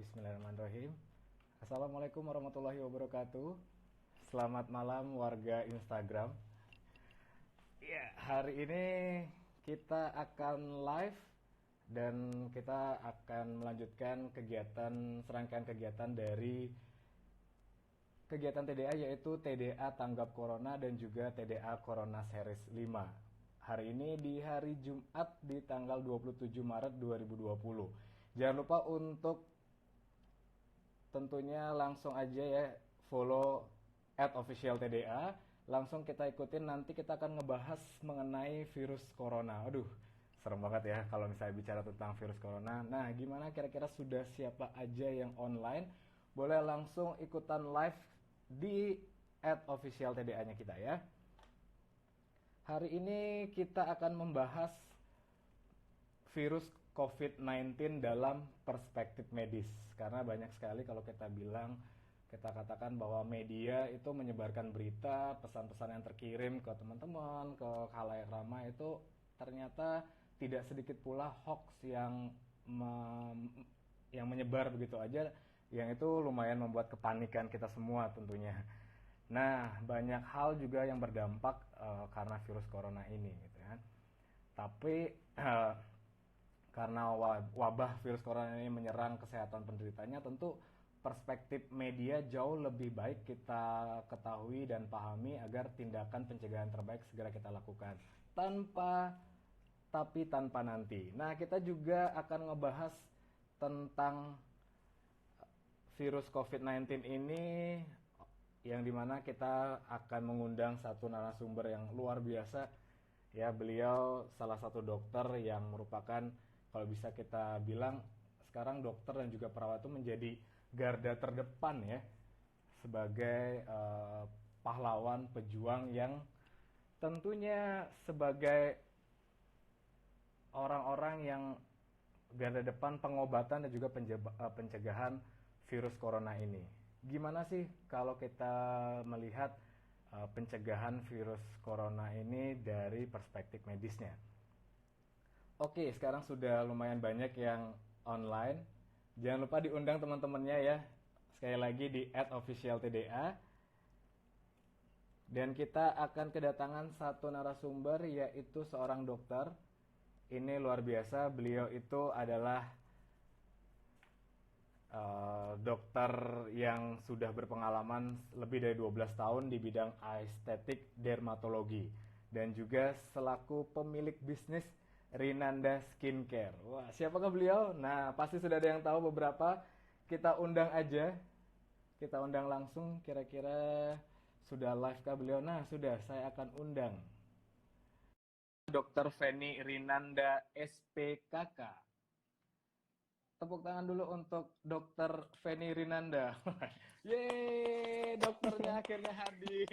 Bismillahirrahmanirrahim. Assalamualaikum warahmatullahi wabarakatuh. Selamat malam warga Instagram. Ya, hari ini kita akan live dan kita akan melanjutkan serangkaian kegiatan dari kegiatan TDA, yaitu TDA Tanggap Corona dan juga TDA Corona Series 5. Hari ini di hari Jumat di tanggal 27 Maret 2020. Jangan lupa untuk tentunya langsung aja ya follow @officialtda. Langsung kita ikutin, nanti kita akan ngebahas mengenai virus corona. Aduh, serem banget ya kalau misalnya bicara tentang virus corona. Nah, gimana kira-kira sudah siapa aja yang online? Boleh langsung ikutan live di @officialtda-nya kita ya. Hari ini kita akan membahas virus COVID-19 dalam perspektif medis. Karena banyak sekali kalau kita katakan bahwa media itu menyebarkan berita, pesan-pesan yang terkirim ke teman-teman, ke khalayak ramai itu ternyata tidak sedikit pula hoax yang menyebar begitu aja, yang itu lumayan membuat kepanikan kita semua tentunya. Nah, banyak hal juga yang berdampak karena virus corona ini gitu kan. Tapi karena wabah virus corona ini menyerang kesehatan penderitanya, tentu perspektif media jauh lebih baik kita ketahui dan pahami agar tindakan pencegahan terbaik segera kita lakukan tanpa nanti. Nah, kita juga akan ngebahas tentang virus COVID-19 ini, yang dimana kita akan mengundang satu narasumber yang luar biasa. Ya, beliau salah satu dokter yang merupakan, kalau bisa kita bilang, sekarang dokter dan juga perawat itu menjadi garda terdepan ya, sebagai pahlawan pejuang yang tentunya sebagai orang-orang yang garda depan pengobatan dan juga pencegahan virus corona ini. Gimana sih kalau kita melihat pencegahan virus corona ini dari perspektif medisnya? Oke, sekarang sudah lumayan banyak yang online. Jangan lupa diundang teman-temannya ya. Sekali lagi di @officialtda. Dan kita akan kedatangan satu narasumber, yaitu seorang dokter. Ini luar biasa, beliau itu adalah dokter yang sudah berpengalaman lebih dari 12 tahun di bidang estetik dermatologi. Dan juga selaku pemilik bisnis Rinanda Skincare. Wah, siapakah beliau? Nah, pasti sudah ada yang tahu beberapa. Kita undang aja. Kita undang langsung, kira-kira sudah live kah beliau? Nah, sudah, saya akan undang Dr. Feni Rinanda SPKK. Tepuk tangan dulu untuk Dr. Feni Rinanda. Yeay, dokternya akhirnya hadir.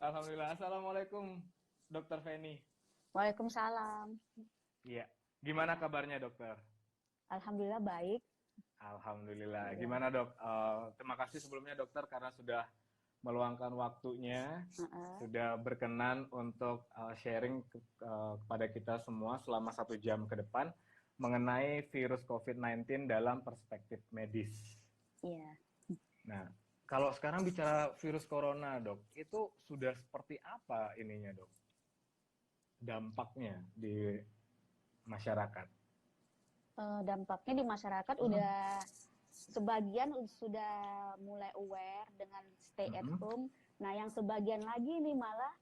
Alhamdulillah. Assalamualaikum, Dr. Feni. Waalaikumsalam. Iya. Gimana kabarnya, dokter? Alhamdulillah baik. Alhamdulillah. Ya. Gimana, dok? Terima kasih sebelumnya, dokter, karena sudah meluangkan waktunya, sudah berkenan untuk sharing kepada kita semua selama 1 jam ke depan mengenai virus COVID-19 dalam perspektif medis. Iya. Nah, kalau sekarang bicara virus corona, dok, itu sudah seperti apa ininya, dok? Dampaknya di masyarakat? Dampaknya di masyarakat udah sebagian sudah mulai aware dengan stay at home. Nah, yang sebagian lagi nih malah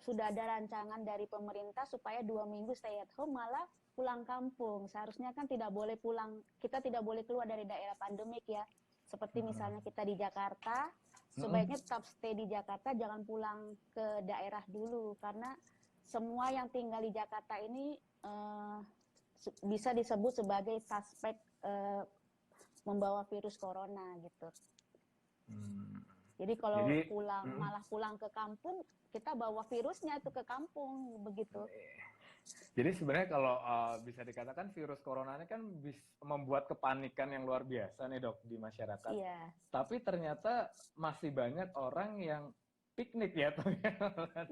sudah ada rancangan dari pemerintah supaya 2 minggu stay at home, malah pulang kampung. Seharusnya kan tidak boleh pulang, kita tidak boleh keluar dari daerah pandemik ya. Seperti misalnya kita di Jakarta, sebaiknya tetap stay di Jakarta, jangan pulang ke daerah dulu. Karena semua yang tinggal di Jakarta ini bisa disebut sebagai suspek membawa virus corona gitu. Jadi kalau malah pulang ke kampung, kita bawa virusnya itu ke kampung begitu. Jadi sebenarnya kalau bisa dikatakan virus corona ini kan membuat kepanikan yang luar biasa nih, dok, di masyarakat. Iya. Tapi ternyata masih banyak orang yang piknik ya, toh.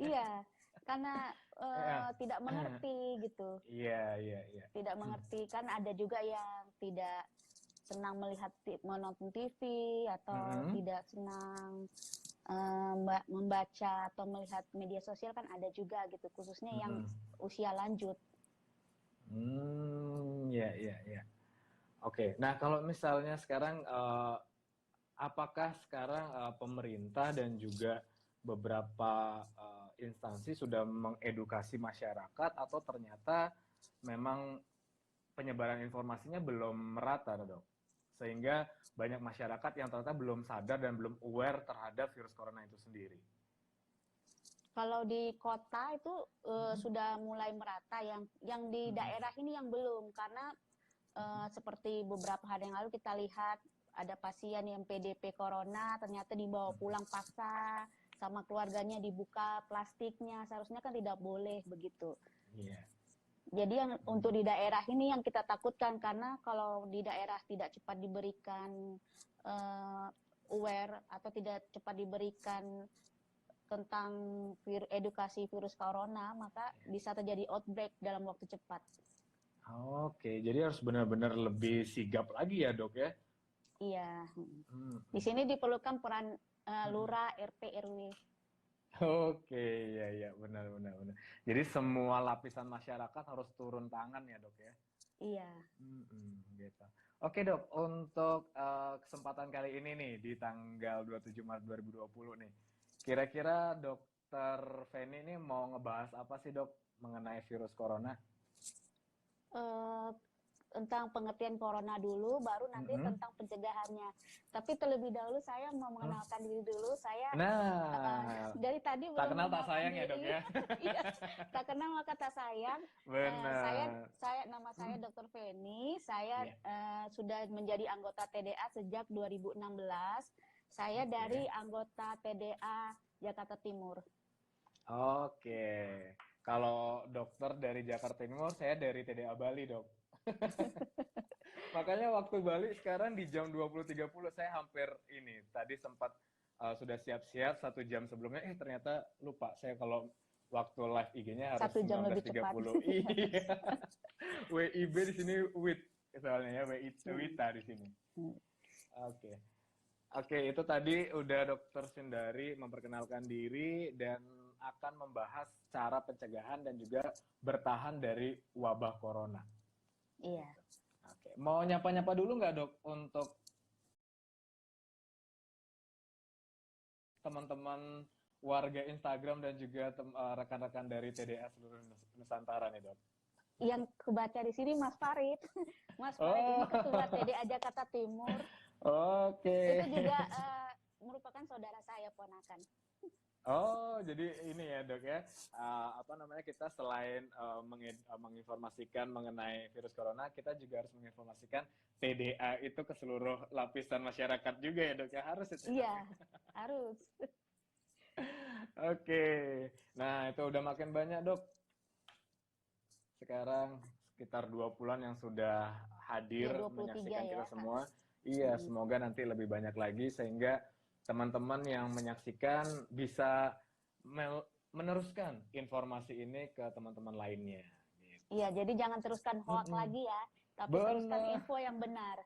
Iya. karena Iya. tidak mengerti gitu. Iya, iya, iya. Tidak mengerti, kan ada juga yang tidak senang melihat menonton TV atau Mm-mm. tidak senang membaca atau melihat media sosial, kan ada juga gitu, khususnya yang Mm-mm. usia lanjut. Ya, ya, ya. Oke, nah kalau misalnya sekarang, apakah sekarang pemerintah dan juga beberapa instansi sudah mengedukasi masyarakat atau ternyata memang penyebaran informasinya belum merata, dok? Sehingga banyak masyarakat yang ternyata belum sadar dan belum aware terhadap virus corona itu sendiri. Kalau di kota itu sudah mulai merata, yang di daerah ini yang belum, karena seperti beberapa hari yang lalu kita lihat ada pasien yang PDP corona ternyata dibawa pulang paksa sama keluarganya, dibuka plastiknya, seharusnya kan tidak boleh begitu. Iya. Jadi yang untuk di daerah ini yang kita takutkan, karena kalau di daerah tidak cepat diberikan aware atau tidak cepat diberikan tentang edukasi virus corona, maka bisa terjadi outbreak dalam waktu cepat. Oke, jadi harus benar-benar lebih sigap lagi ya, dok ya? Iya. Di sini diperlukan peran lurah, RT, RW. Oke, ya, ya, benar, benar, benar. Jadi semua lapisan masyarakat harus turun tangan ya, dok ya? Iya. Gitu. Oke, dok, untuk kesempatan kali ini nih di tanggal 27 Maret 2020 nih, kira-kira dokter Feni ini mau ngebahas apa sih, dok, mengenai virus corona? Tentang pengertian corona dulu, baru nanti tentang pencegahannya. Tapi terlebih dahulu saya mau mengenalkan diri dulu. Saya dari tadi tak belum kenal tak sayang diri. Ya, dok ya. Iya, tak kenal maka tak sayang. Benar. Nama saya Dr. Feni. Saya sudah menjadi anggota TDA sejak 2016. Saya dari anggota TDA Jakarta Timur. Oke. Kalau dokter dari Jakarta Timur, saya dari TDA Bali, dok. Makanya waktu Bali sekarang di jam 20.30 saya hampir ini. Tadi sempat sudah siap-siap 1 jam sebelumnya. Ternyata lupa saya kalau waktu live IG-nya harus 1 jam lebih cepat. Iya. WIB di sini WIT soalnya ya, WITA di sini. Oke. Oke, itu tadi udah Dokter Sindari memperkenalkan diri dan akan membahas cara pencegahan dan juga bertahan dari wabah corona. Iya. Oke, mau nyapa-nyapa dulu nggak, dok, untuk teman-teman warga Instagram dan juga rekan-rekan dari TDA seluruh Nusantara nih, dok? Yang kebaca di sini Mas Farid. Mas Farid ini ketua TDA Jakarta Timur. Oke. Itu juga merupakan saudara saya, ponakan. Oh, jadi ini ya, dok ya, kita selain menginformasikan mengenai virus corona, kita juga harus menginformasikan TDA itu ke seluruh lapisan masyarakat juga ya, dok ya, harus itu. Iya, harus. Oke, nah itu udah makin banyak, dok. Sekarang sekitar 20-an yang sudah hadir menyaksikan kita semua. Iya, semoga nanti lebih banyak lagi sehingga teman-teman yang menyaksikan bisa meneruskan informasi ini ke teman-teman lainnya. Gitu. Iya, jadi jangan teruskan hoax lagi ya, tapi teruskan info yang benar.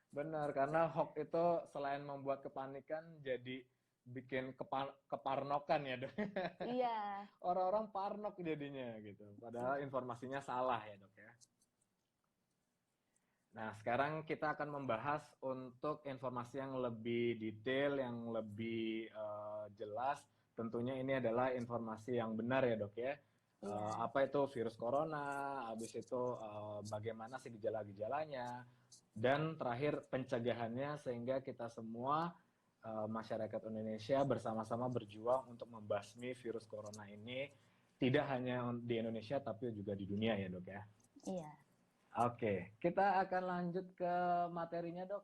Benar, karena hoax itu selain membuat kepanikan, jadi bikin keparnokan ya, dok. Iya. Orang-orang parnok jadinya gitu, padahal informasinya salah ya, dok ya. Nah, sekarang kita akan membahas untuk informasi yang lebih detail, yang lebih jelas. Tentunya ini adalah informasi yang benar ya, dok ya. Apa itu virus corona, habis itu bagaimana sih gejala-gejalanya, dan terakhir pencegahannya sehingga kita semua masyarakat Indonesia bersama-sama berjuang untuk membasmi virus corona ini, tidak hanya di Indonesia tapi juga di dunia ya, dok ya. Iya. Oke, kita akan lanjut ke materinya, dok.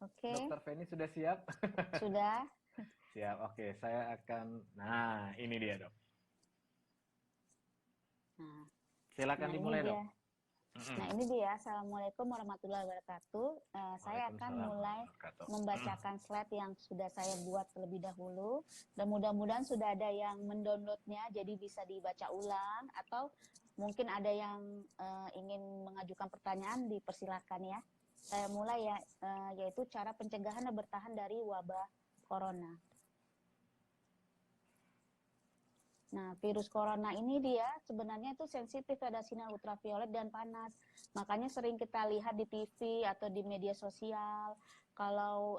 Oke. Dokter Feni sudah siap? Sudah. Siap, oke. Saya akan, nah ini dia, dok. Silakan dimulai, dok. Nah, ini dia. Assalamualaikum warahmatullahi wabarakatuh. Saya akan mulai membacakan slide yang sudah saya buat terlebih dahulu. Dan mudah-mudahan sudah ada yang mendownloadnya, jadi bisa dibaca ulang. Atau mungkin ada yang ingin mengajukan pertanyaan, dipersilakan ya. Saya mulai ya, yaitu cara pencegahan dan bertahan dari wabah corona. Nah, virus corona ini dia sebenarnya itu sensitif pada sinar ultraviolet dan panas. Makanya sering kita lihat di TV atau di media sosial, kalau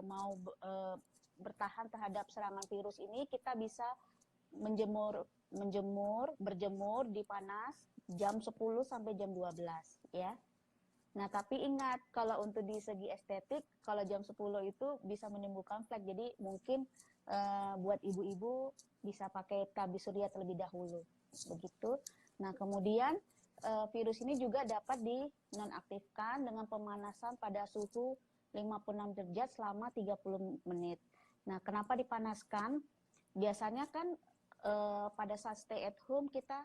mau bertahan terhadap serangan virus ini, kita bisa berjemur di panas jam 10 sampai jam 12 ya. Nah, tapi ingat, kalau untuk di segi estetik, kalau jam 10 itu bisa menimbulkan flek. Jadi mungkin buat ibu-ibu bisa pakai tabir surya terlebih dahulu. Begitu. Nah, kemudian virus ini juga dapat dinonaktifkan dengan pemanasan pada suhu 56 derajat selama 30 menit. Nah, kenapa dipanaskan? Biasanya kan pada saat stay at home kita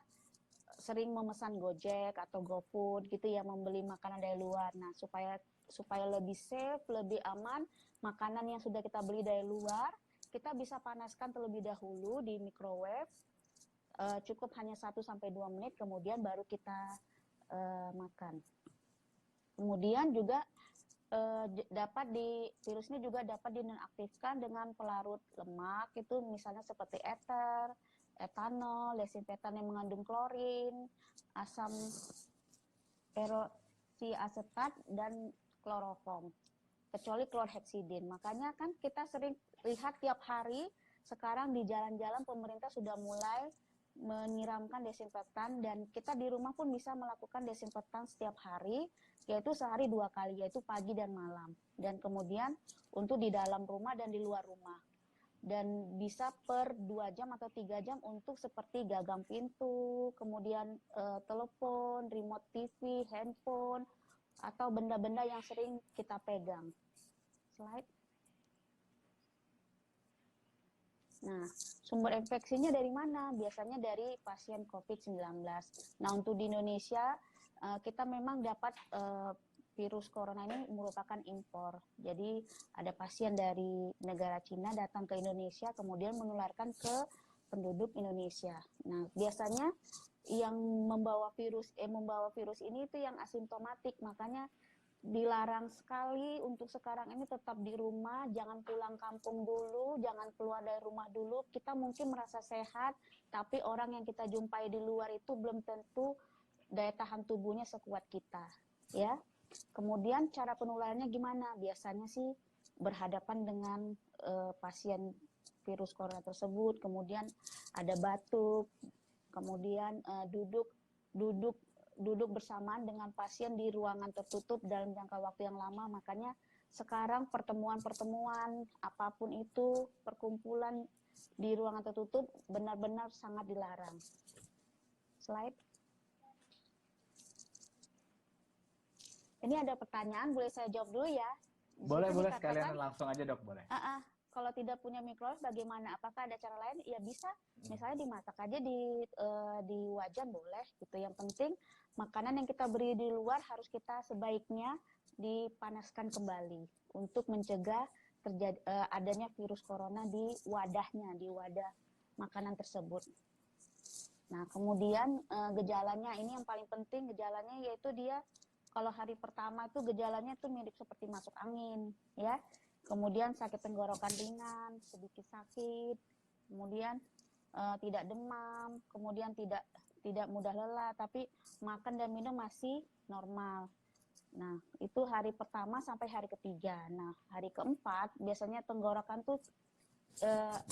sering memesan Gojek atau GoFood gitu ya, membeli makanan dari luar. Nah, supaya lebih safe, lebih aman, makanan yang sudah kita beli dari luar, kita bisa panaskan terlebih dahulu di microwave. Cukup hanya 1-2 menit, kemudian baru kita makan. Kemudian juga virus ini juga dapat dinonaktifkan dengan pelarut lemak, itu misalnya seperti ether, etanol, desinfektan yang mengandung klorin, asam peroksiasetat, dan kloroform, kecuali klorhexidin. Makanya kan kita sering lihat tiap hari sekarang di jalan-jalan pemerintah sudah mulai menyiramkan desinfektan, dan kita di rumah pun bisa melakukan desinfektan setiap hari, yaitu sehari 2 kali, yaitu pagi dan malam. Dan kemudian untuk di dalam rumah dan di luar rumah. Dan bisa per 2 jam atau 3 jam untuk seperti gagang pintu, kemudian telepon, remote TV, handphone, atau benda-benda yang sering kita pegang. Slide. Nah, sumber infeksinya dari mana? Biasanya dari pasien COVID-19. Nah, untuk di Indonesia, kita memang dapat virus corona ini merupakan impor. Jadi ada pasien dari negara Cina datang ke Indonesia, kemudian menularkan ke penduduk Indonesia. Nah, biasanya yang membawa virus ini itu yang asimptomatik, makanya dilarang sekali untuk sekarang ini tetap di rumah, jangan pulang kampung dulu, jangan keluar dari rumah dulu. Kita mungkin merasa sehat, tapi orang yang kita jumpai di luar itu belum tentu daya tahan tubuhnya sekuat kita, ya. Kemudian cara penularannya gimana? Biasanya sih berhadapan dengan pasien virus corona tersebut, kemudian ada batuk, kemudian duduk bersamaan dengan pasien di ruangan tertutup dalam jangka waktu yang lama. Makanya sekarang pertemuan apapun itu, perkumpulan di ruangan tertutup benar-benar sangat dilarang. Slide. Ini ada pertanyaan, boleh saya jawab dulu ya? Boleh sekalian langsung aja dok, boleh. Kalau tidak punya microwave bagaimana? Apakah ada cara lain? Ya bisa, misalnya dimasak aja di wajan boleh gitu. Yang penting makanan yang kita beri di luar harus kita sebaiknya dipanaskan kembali untuk mencegah adanya virus corona di wadahnya, di wadah makanan tersebut. Nah, kemudian gejalanya ini yang paling penting, gejalanya yaitu dia kalau hari pertama itu gejalanya itu mirip seperti masuk angin, ya. Kemudian sakit tenggorokan ringan, sedikit sakit, kemudian tidak demam, kemudian tidak mudah lelah, tapi makan dan minum masih normal. Nah, itu hari pertama sampai hari ketiga. Nah, hari keempat biasanya tenggorokan tuh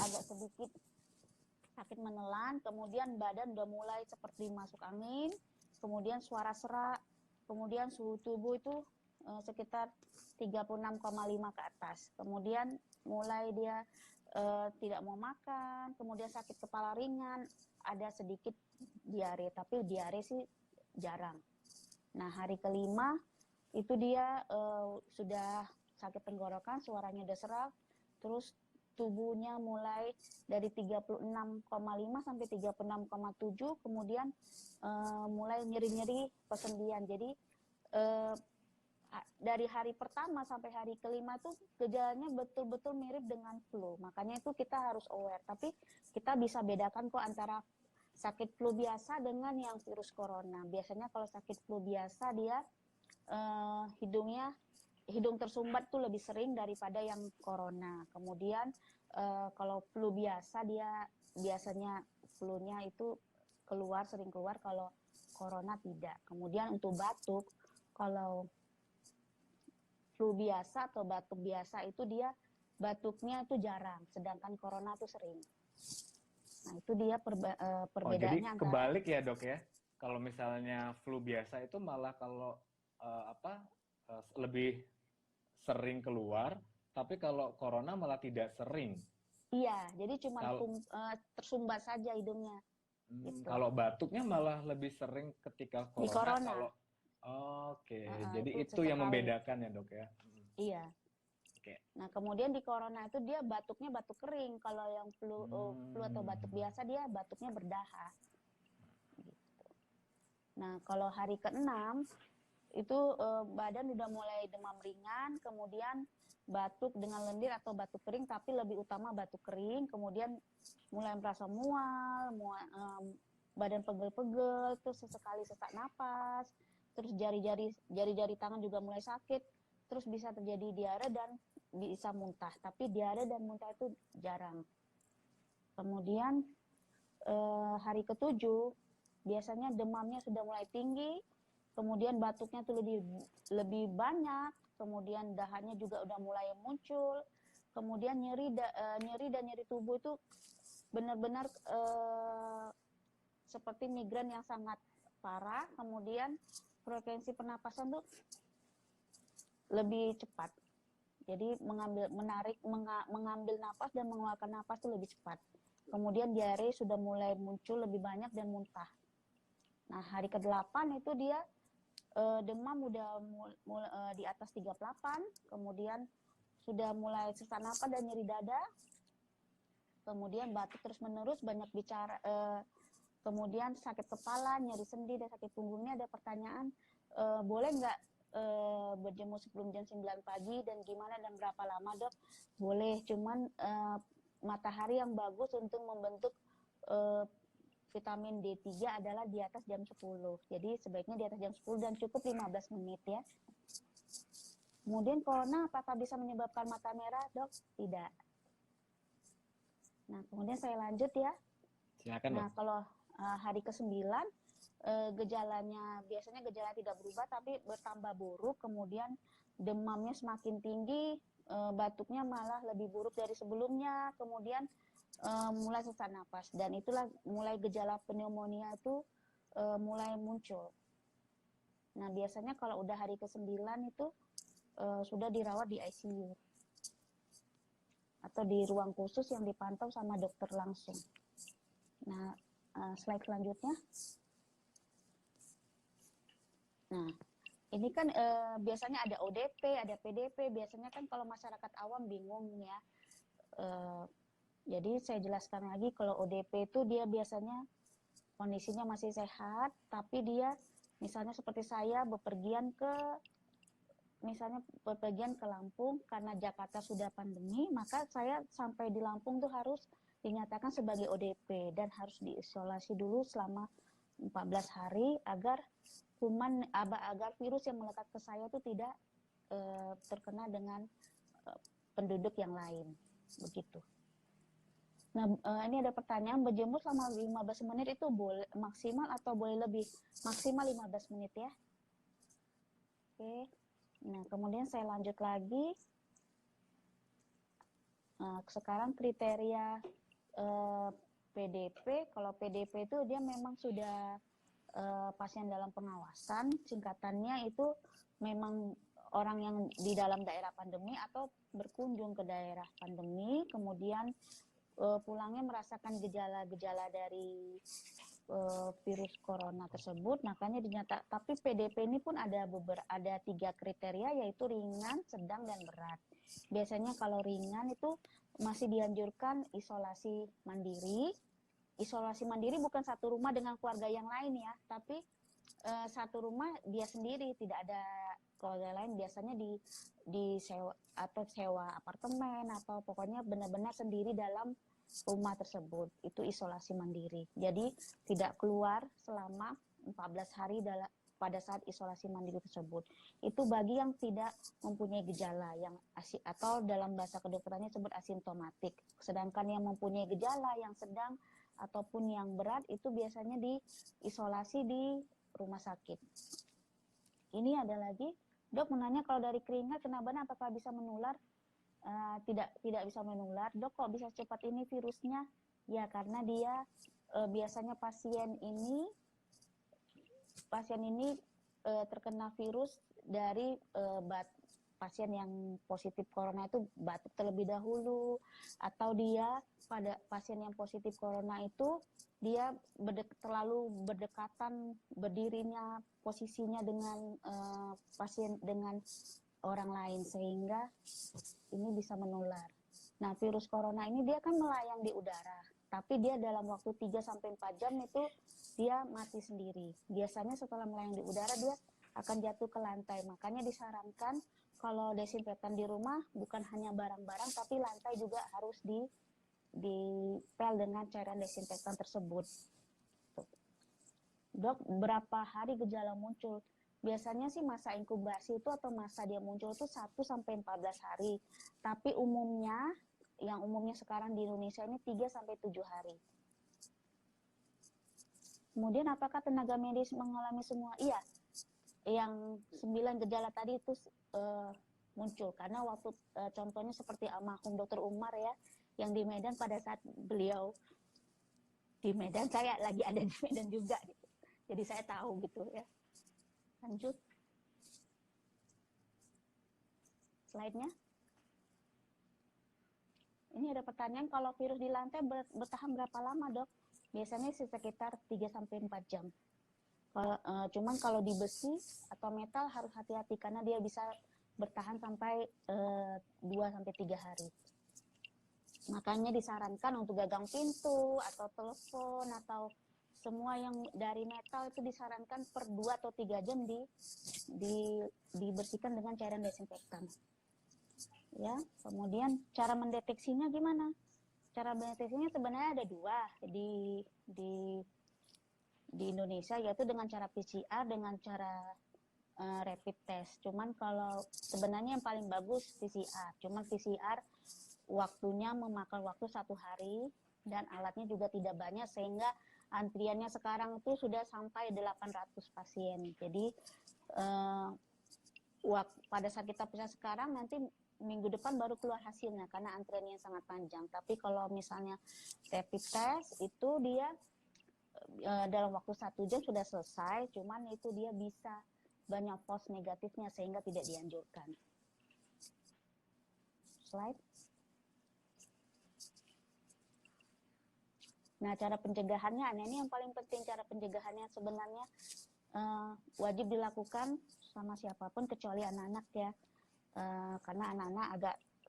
agak sedikit sakit menelan, kemudian badan udah mulai seperti masuk angin, kemudian suara serak, kemudian suhu tubuh itu sekitar 36,5 ke atas. Kemudian mulai dia tidak mau makan, kemudian sakit kepala ringan, ada sedikit diare, tapi diare sih jarang. Nah, hari kelima itu dia sudah sakit tenggorokan, suaranya udah serak, terus tubuhnya mulai dari 36,5 sampai 36,7, kemudian mulai nyeri-nyeri persendian. Jadi dari hari pertama sampai hari kelima tuh gejalanya betul-betul mirip dengan flu. Makanya itu kita harus aware. Tapi kita bisa bedakan kok antara sakit flu biasa dengan yang virus corona. Biasanya kalau sakit flu biasa dia hidung tersumbat tuh lebih sering daripada yang corona. Kemudian kalau flu biasa dia biasanya flu-nya itu sering keluar, kalau corona tidak. Kemudian untuk batuk, kalau flu biasa atau batuk biasa itu dia batuknya itu jarang, sedangkan corona itu sering. Nah, itu dia perbedaannya. Jadi kebalik ya, Dok ya. Kalau misalnya flu biasa itu malah kalau lebih sering keluar, tapi kalau corona malah tidak sering. Iya, jadi cuma tersumbat saja hidungnya. Gitu. Kalau batuknya malah lebih sering ketika corona. Di corona. Oke, jadi itu yang membedakan ya, Dok ya. Iya. Oke. Nah, kemudian di corona itu dia batuknya batuk kering. Kalau yang flu atau batuk biasa dia batuknya berdahak. Gitu. Nah, kalau hari ke-6 itu badan udah mulai demam ringan, kemudian batuk dengan lendir atau batuk kering, tapi lebih utama batuk kering, kemudian mulai merasa mual, badan pegel-pegel, terus sesekali sesak napas, terus jari-jari tangan juga mulai sakit, terus bisa terjadi diare dan bisa muntah, tapi diare dan muntah itu jarang. Kemudian hari ke-7 biasanya demamnya sudah mulai tinggi, kemudian batuknya tuh lebih banyak, kemudian dahannya juga udah mulai muncul, kemudian nyeri dan nyeri tubuh itu benar-benar seperti migrain yang sangat parah, kemudian frekuensi pernapasan tuh lebih cepat. Jadi mengambil napas dan mengeluarkan napas itu lebih cepat. Kemudian diare sudah mulai muncul lebih banyak dan muntah. Nah, hari ke-8 itu dia demam udah di atas 38, kemudian sudah mulai sesak napas dan nyeri dada. Kemudian batuk terus-menerus, banyak bicara, kemudian sakit kepala, nyeri sendi dan sakit punggungnya. Ada pertanyaan, boleh nggak berjemur sebelum jam 9 pagi dan gimana dan berapa lama, Dok? Boleh, cuman matahari yang bagus untuk membentuk vitamin D3 adalah di atas jam 10. Jadi sebaiknya di atas jam 10 dan cukup 15 menit ya. Kemudian corona apakah bisa menyebabkan mata merah, Dok? Tidak. Nah, kemudian saya lanjut ya. Silakan, Dok. Nah, kalau hari ke-9 gejalanya biasanya gejala tidak berubah tapi bertambah buruk, kemudian demamnya semakin tinggi, batuknya malah lebih buruk dari sebelumnya, kemudian mulai sesak napas, dan itulah mulai gejala pneumonia itu mulai muncul. Nah, biasanya kalau udah hari ke-9 itu sudah dirawat di ICU atau di ruang khusus yang dipantau sama dokter langsung. Nah, slide selanjutnya. Nah, ini kan biasanya ada ODP, ada PDP. Biasanya kan kalau masyarakat awam bingung ya. Jadi saya jelaskan lagi, kalau ODP itu dia biasanya kondisinya masih sehat, tapi dia misalnya seperti saya bepergian ke Lampung karena Jakarta sudah pandemi, maka saya sampai di Lampung tuh harus dinyatakan sebagai ODP dan harus diisolasi dulu selama 14 hari agar virus yang melekat ke saya itu tidak terkena dengan penduduk yang lain, begitu. Nah, ini ada pertanyaan, berjemur selama 15 menit itu boleh maksimal atau boleh lebih? Maksimal 15 menit ya. Oke. Nah, kemudian saya lanjut lagi. Nah, sekarang kriteria PDP. Kalau PDP itu dia memang sudah pasien dalam pengawasan, singkatannya itu memang orang yang di dalam daerah pandemi atau berkunjung ke daerah pandemi, kemudian pulangnya merasakan gejala-gejala dari virus corona tersebut, makanya tapi PDP ini pun ada 3 kriteria, yaitu ringan, sedang, dan berat. Biasanya kalau ringan itu masih dianjurkan isolasi mandiri. Isolasi mandiri bukan satu rumah dengan keluarga yang lain ya, tapi satu rumah dia sendiri, tidak ada keluarga lain. Biasanya di sewa atau sewa apartemen, atau pokoknya benar-benar sendiri dalam rumah tersebut. Itu isolasi mandiri. Jadi tidak keluar selama 14 hari pada saat isolasi mandiri tersebut. Itu bagi yang tidak mempunyai gejala atau dalam bahasa kedokterannya disebut asimptomatik. Sedangkan yang mempunyai gejala yang sedang ataupun yang berat itu biasanya diisolasi di rumah sakit. Ini ada lagi, Dok menanya kalau dari keringat kena badan apakah bisa menular? Tidak bisa menular. Dok, kok bisa cepat ini virusnya? Ya, karena dia biasanya pasien ini terkena virus dari pasien yang positif corona itu batuk terlebih dahulu, atau dia pada pasien yang positif corona itu dia terlalu berdekatan berdirinya posisinya dengan pasien dengan orang lain, sehingga ini bisa menular. Nah, virus corona ini dia kan melayang di udara, tapi dia dalam waktu 3-4 jam itu dia mati sendiri. Biasanya setelah melayang di udara dia akan jatuh ke lantai. Makanya disarankan kalau desinfektan di rumah bukan hanya barang-barang, tapi lantai juga harus dipel dengan cairan desinfektan tersebut. Dok, berapa hari gejala muncul? Biasanya sih masa inkubasi itu atau masa dia muncul itu 1-14 hari. Tapi yang umumnya sekarang di Indonesia ini 3-7 hari. Kemudian apakah tenaga medis mengalami semua? Iya, yang 9 gejala tadi itu muncul. Karena waktu contohnya seperti almarhum Dr. Umar ya, yang di Medan pada saat beliau di Medan, saya lagi ada di Medan juga gitu. Jadi saya tahu gitu ya. Lanjut. Slide-nya. Ini ada pertanyaan, kalau virus di lantai bertahan berapa lama, Dok? Biasanya sih sekitar 3-4 jam. Cuman kalau di besi atau metal harus hati-hati karena dia bisa bertahan sampai 2-3 hari. Makanya disarankan untuk gagang pintu atau telepon atau semua yang dari metal itu disarankan per 2-3 jam dibersihkan dengan cairan desinfektan. Ya, kemudian cara mendeteksinya gimana? Cara mendeteksinya sebenarnya ada 2 di Indonesia, yaitu dengan cara PCR, dengan cara rapid test. Cuman kalau sebenarnya yang paling bagus PCR. Cuman PCR waktunya memakan waktu 1 hari dan alatnya juga tidak banyak, sehingga antriannya sekarang itu sudah sampai 800 pasien. Jadi pada saat kita periksa sekarang, nanti minggu depan baru keluar hasilnya karena antriannya sangat panjang. Tapi kalau misalnya rapid test itu dia dalam waktu 1 jam sudah selesai, cuman itu dia bisa banyak false negatifnya sehingga tidak dianjurkan. Slide. Nah, cara pencegahannya, ini yang paling penting. Cara pencegahannya sebenarnya wajib dilakukan sama siapapun kecuali anak-anak ya, karena anak-anak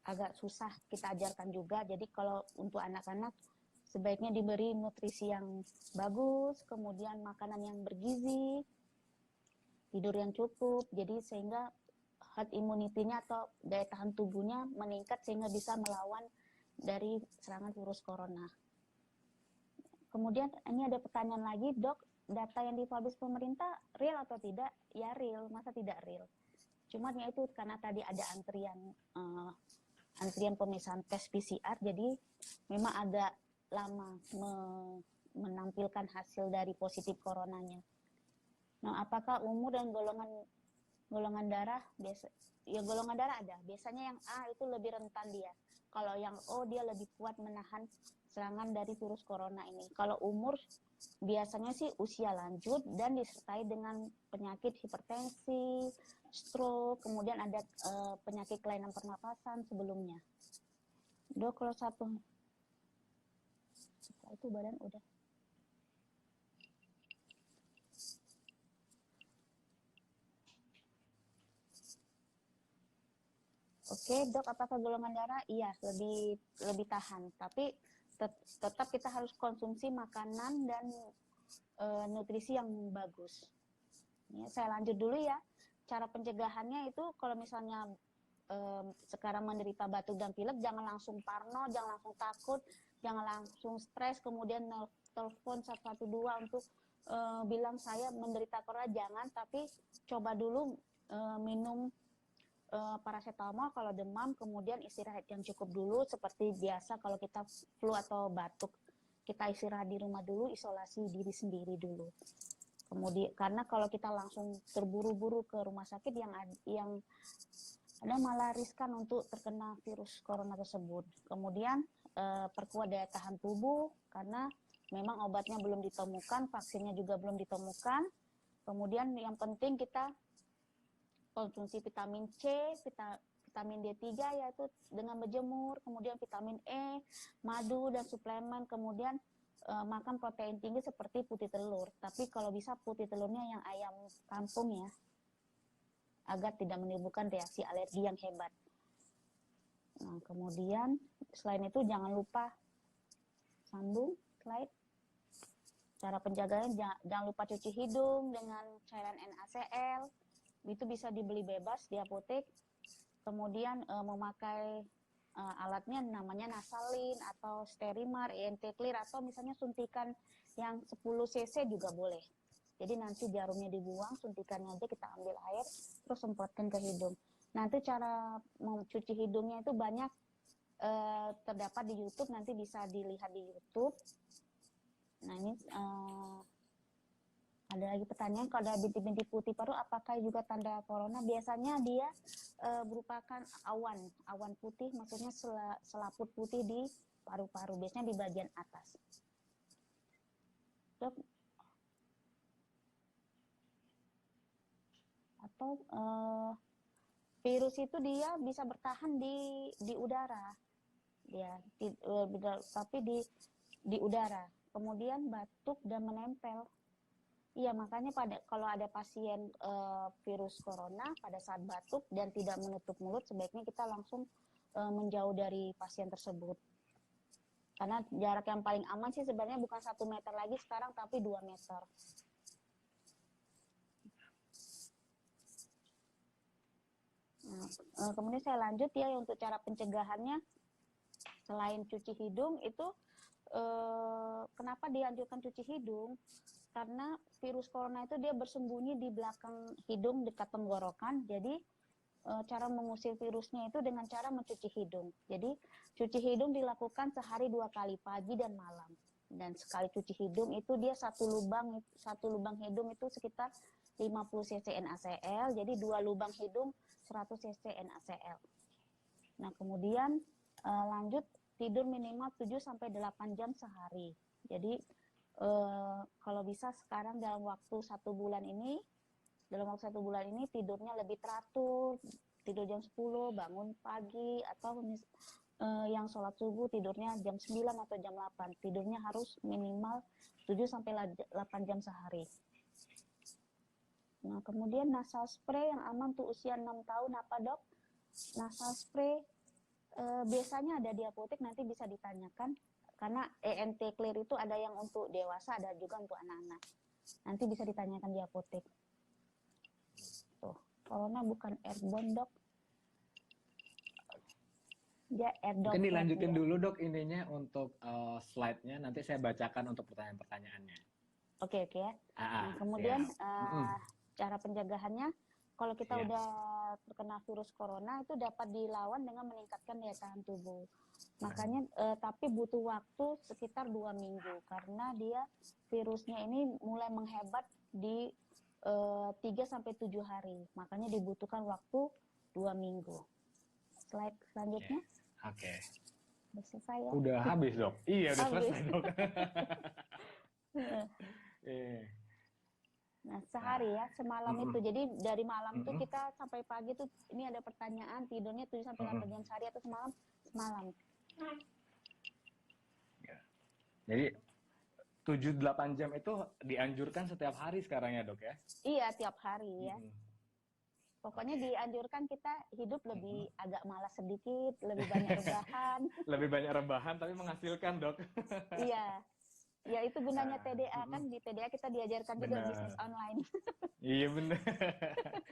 agak susah kita ajarkan juga. Jadi kalau untuk anak-anak sebaiknya diberi nutrisi yang bagus, kemudian makanan yang bergizi, tidur yang cukup, jadi sehingga herd immunity-nya atau daya tahan tubuhnya meningkat sehingga bisa melawan dari serangan virus corona. Kemudian ini ada pertanyaan lagi, Dok, data yang dipublish pemerintah real atau tidak? Ya real, masa tidak real? Cuman ya itu karena tadi ada antrian pemeriksaan tes PCR, jadi memang agak lama menampilkan hasil dari positif coronanya. Nah, apakah umur dan golongan darah golongan darah ada. Biasanya yang A itu lebih rentan dia. Kalau yang O dia lebih kuat menahan serangan dari virus corona ini. Kalau umur biasanya sih usia lanjut dan disertai dengan penyakit hipertensi, stroke, kemudian ada penyakit kelainan pernapasan sebelumnya. Dok, kalau itu badan udah. Oke, Dok, apakah golongan darah? Iya, lebih tahan. Tapi tetap kita harus konsumsi makanan dan nutrisi yang bagus. Ya, saya lanjut dulu ya. Cara pencegahannya itu kalau misalnya sekarang menderita batuk dan pilek, jangan langsung parno, jangan langsung takut, jangan langsung stres, kemudian telepon 112 untuk bilang saya menderita corona, jangan, tapi coba dulu minum paracetamol kalau demam, kemudian istirahat yang cukup dulu seperti biasa kalau kita flu atau batuk. Kita istirahat di rumah dulu, isolasi diri sendiri dulu. Kemudian karena kalau kita langsung terburu-buru ke rumah sakit yang ada malah riskan untuk terkena virus corona tersebut. Kemudian perkuat daya tahan tubuh karena memang obatnya belum ditemukan, vaksinnya juga belum ditemukan. Kemudian yang penting kita konsumsi vitamin C, vitamin D3 yaitu dengan berjemur, kemudian vitamin E, madu dan suplemen, kemudian makan protein tinggi seperti putih telur. Tapi kalau bisa putih telurnya yang ayam kampung ya, agar tidak menimbulkan reaksi alergi yang hebat. Nah, kemudian selain itu jangan lupa sambung slide. Cara penjagaannya jangan lupa cuci hidung dengan cairan NaCl. Itu bisa dibeli bebas di apotek. Kemudian memakai alatnya namanya Nasalin atau Sterimar, ENT Clear, atau misalnya suntikan yang 10 cc juga boleh. Jadi nanti jarumnya dibuang, suntikannya aja kita ambil air, terus semprotkan ke hidung. Nanti cara mencuci hidungnya itu banyak terdapat di YouTube, nanti bisa dilihat di YouTube. Nah ini ada lagi pertanyaan, kalau ada bintik-bintik putih paru apakah juga tanda corona? Biasanya dia merupakan awan putih, maksudnya selaput putih di paru-paru, biasanya di bagian atas. Dok, atau virus itu dia bisa bertahan di udara, dia tapi di udara. Kemudian batuk dan menempel. Iya, makanya kalau ada pasien virus corona pada saat batuk dan tidak menutup mulut, sebaiknya kita langsung menjauh dari pasien tersebut. Karena jarak yang paling aman sih sebenarnya bukan 1 meter lagi sekarang, tapi 2 meter. Nah, kemudian saya lanjut ya untuk cara pencegahannya. Selain cuci hidung itu, kenapa dianjurkan cuci hidung? Karena virus corona itu dia bersembunyi di belakang hidung dekat tenggorokan. Jadi cara mengusir virusnya itu dengan cara mencuci hidung. Jadi cuci hidung dilakukan sehari 2 kali, pagi dan malam. Dan sekali cuci hidung itu dia satu lubang hidung itu sekitar 50 cc NaCl. Jadi 2 lubang hidung 100 cc NaCl. Nah kemudian lanjut tidur minimal 7-8 jam sehari. Jadi kalau bisa sekarang dalam waktu 1 bulan ini tidurnya lebih teratur, tidur jam 10, bangun pagi, atau yang sholat subuh tidurnya jam 9 atau jam 8. Tidurnya harus minimal 7-8 jam sehari. Nah, kemudian nasal spray yang aman untuk usia 6 tahun apa, Dok? Nasal spray biasanya ada di apotek, nanti bisa ditanyakan. Karena ENT Clear itu ada yang untuk dewasa, ada juga untuk anak-anak. Nanti bisa ditanyakan di apotek. Tuh, corona bukan airborne, Dok. Dia Mungkin dilanjutin dulu, Dok, ininya untuk slide-nya. Nanti saya bacakan untuk pertanyaan-pertanyaannya. Oke ya. Nah, kemudian cara pencegahannya, kalau kita udah terkena virus corona itu dapat dilawan dengan meningkatkan daya tahan tubuh. Makanya tapi butuh waktu sekitar 2 minggu karena dia virusnya ini mulai menghebat di 3-7 hari. Makanya dibutuhkan waktu 2 minggu. Slide selanjutnya. Oke. Udah selesai ya? Udah habis, Dok. Iya, udah selesai, Dok. Nah, sehari ya, semalam itu. Jadi dari malam tuh kita sampai pagi tuh ini ada pertanyaan, tidurnya 7-8 jam sehari atau semalam. Jadi 7-8 jam itu dianjurkan setiap hari sekarang ya, Dok ya? Iya, tiap hari ya. Pokoknya Oke. dianjurkan kita hidup lebih Mm-mm. agak malas sedikit, lebih banyak rebahan. Lebih banyak rebahan tapi menghasilkan, Dok. Iya, ya itu gunanya Ah, TDA kan, mm-mm. di TDA kita diajarkan juga bisnis Benar. online. Iya benar.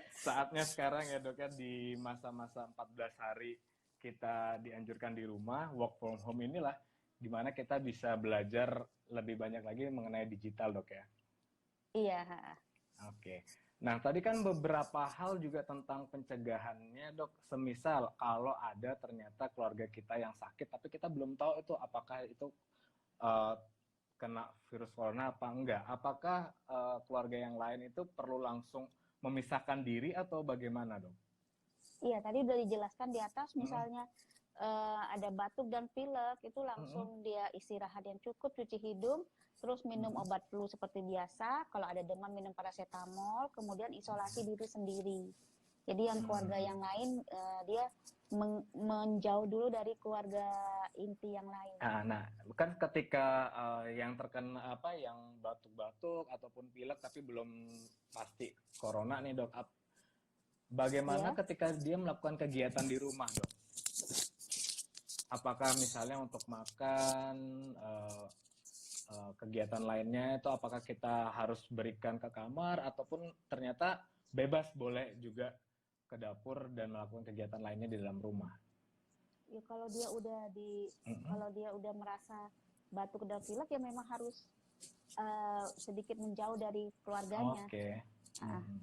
Saatnya sekarang ya, Dok, ya, di masa-masa 14 hari kita dianjurkan di rumah, work from home inilah dimana kita bisa belajar lebih banyak lagi mengenai digital, Dok, ya. Iya, Oke. Nah, tadi kan beberapa hal juga tentang pencegahannya, Dok. Semisal kalau ada ternyata keluarga kita yang sakit, tapi kita belum tahu itu apakah itu eh, kena virus corona apa enggak. Apakah keluarga yang lain itu perlu langsung memisahkan diri atau bagaimana, Dok? iya tadi udah dijelaskan di atas, Mm-mm. misalnya ada batuk dan pilek, itu Mm-mm. langsung dia istirahat yang cukup, cuci hidung, terus minum Mm-mm. obat flu seperti biasa. Kalau ada demam minum paracetamol, kemudian isolasi diri sendiri. Jadi yang keluarga Hmm. yang lain dia menjauh dulu dari keluarga inti yang lain. Nah, kan ketika yang terkena apa, yang batuk-batuk ataupun pilek tapi belum pasti corona nih, Dok. Bagaimana Ya, ketika dia melakukan kegiatan di rumah, Dok? Apakah misalnya untuk makan, kegiatan lainnya itu apakah kita harus berikan ke kamar ataupun ternyata bebas boleh juga ke dapur dan melakukan kegiatan lainnya di dalam rumah? ya Mm-mm. kalau dia udah merasa batuk dan pilek ya memang harus sedikit menjauh dari keluarganya. Oke. Ah, Mm-mm.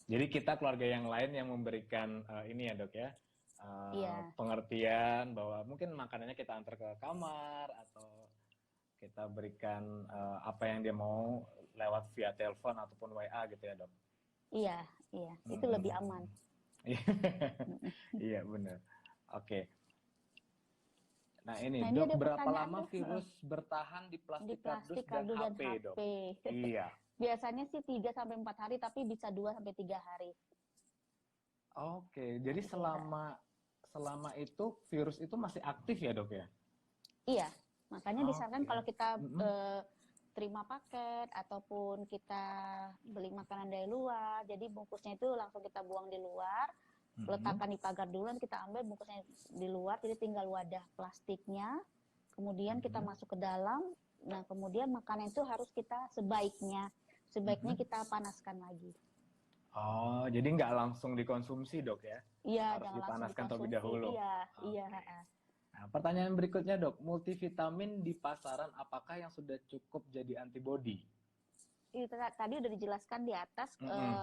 Jadi kita keluarga yang lain yang memberikan ini ya, Dok, ya, iya, pengertian bahwa mungkin makanannya kita antar ke kamar atau kita berikan apa yang dia mau lewat via telepon ataupun WA gitu ya, Dok. iya, iya, itu lebih aman. Mm-mm. Iya benar. Oke. Nah ini, Nah ini Dok, ada berapa pertanyaan lama tuh, virus bertahan di di plastik kardus plastik, dan kaldu, dan HP, Dok? HP. Iya. Biasanya sih 3 sampai 4 hari, tapi bisa 2 sampai 3 hari. Oke, Nah jadi itu, selama selama itu virus itu masih aktif ya, Dok, ya? iya. Makanya disarankan Oke. kalau kita Mm-mm. terima paket ataupun kita beli makanan dari luar, jadi bungkusnya itu langsung kita buang di luar, Mm-mm. letakkan di pagar dulu, dan kita ambil bungkusnya di luar, jadi tinggal wadah plastiknya, kemudian kita Mm-mm. masuk ke dalam. Nah kemudian makanan itu harus kita sebaiknya Mm-mm. kita panaskan lagi. Oh, jadi nggak langsung dikonsumsi, Dok, ya? Iya, Harus jangan langsung dipanaskan terlebih dikonsumsi. dahulu. Iya, iya. Oke. Nah, pertanyaan berikutnya, Dok. Multivitamin di pasaran apakah yang sudah cukup jadi antibodi? Itu tadi udah dijelaskan di atas, Mm-mm.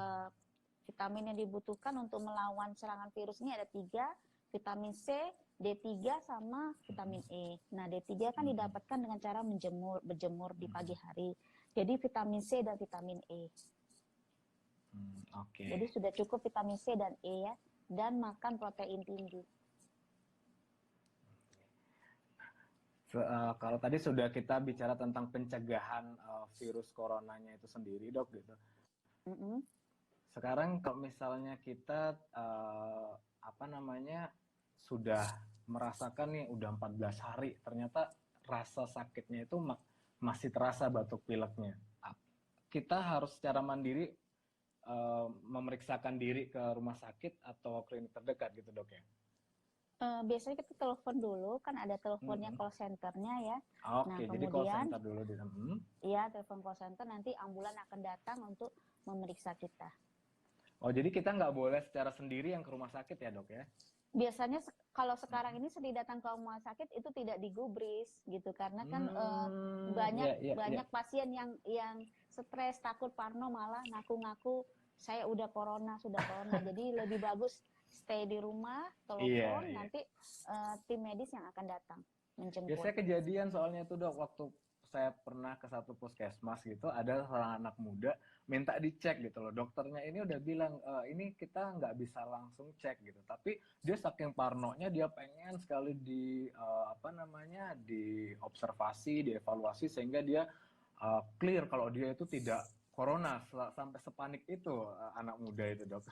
vitamin yang dibutuhkan untuk melawan serangan virus ini ada 3, vitamin C, D3, sama vitamin E. Nah, D3 kan Mm-mm. didapatkan dengan cara berjemur di pagi Mm-mm. hari. Jadi vitamin C dan vitamin E. Jadi Oke. sudah cukup vitamin C dan E ya, dan makan protein tinggi. Kalau tadi sudah kita bicara tentang pencegahan virus coronanya itu sendiri, Dok, gitu. Mm-mm. Sekarang kalau misalnya kita apa namanya sudah merasakan nih udah 14 hari, ternyata rasa sakitnya itu masih terasa batuk pileknya. Kita harus secara mandiri memeriksakan diri ke rumah sakit atau klinik terdekat gitu, Dok, ya. Biasanya kita telepon dulu, kan ada teleponnya Mm-mm. call centernya ya. Nah Oke, jadi call kemudian center dulu di sana. ya telepon call center, nanti ambulan akan datang untuk memeriksa kita. Oh, jadi kita nggak boleh secara sendiri yang ke rumah sakit ya, Dok, ya? Biasanya kalau sekarang ini sedih datang ke rumah sakit itu tidak digubris gitu, karena kan banyak Ya, ya, ya. banyak pasien yang stres, takut, parno, malah ngaku-ngaku saya udah corona, sudah corona. Jadi lebih bagus stay di rumah, Iya, telepon, iya. nanti tim medis yang akan datang menjemput. Biasanya kejadian soalnya itu, Dok, waktu saya pernah ke satu puskesmas gitu, ada seorang anak muda minta dicek gitu loh. Dokternya ini udah bilang, ini kita nggak bisa langsung cek gitu. Tapi dia saking parnonya, dia pengen sekali apa namanya, diobservasi, dievaluasi, sehingga dia clear kalau dia itu tidak corona. Sampai sepanik itu anak muda itu, Dok.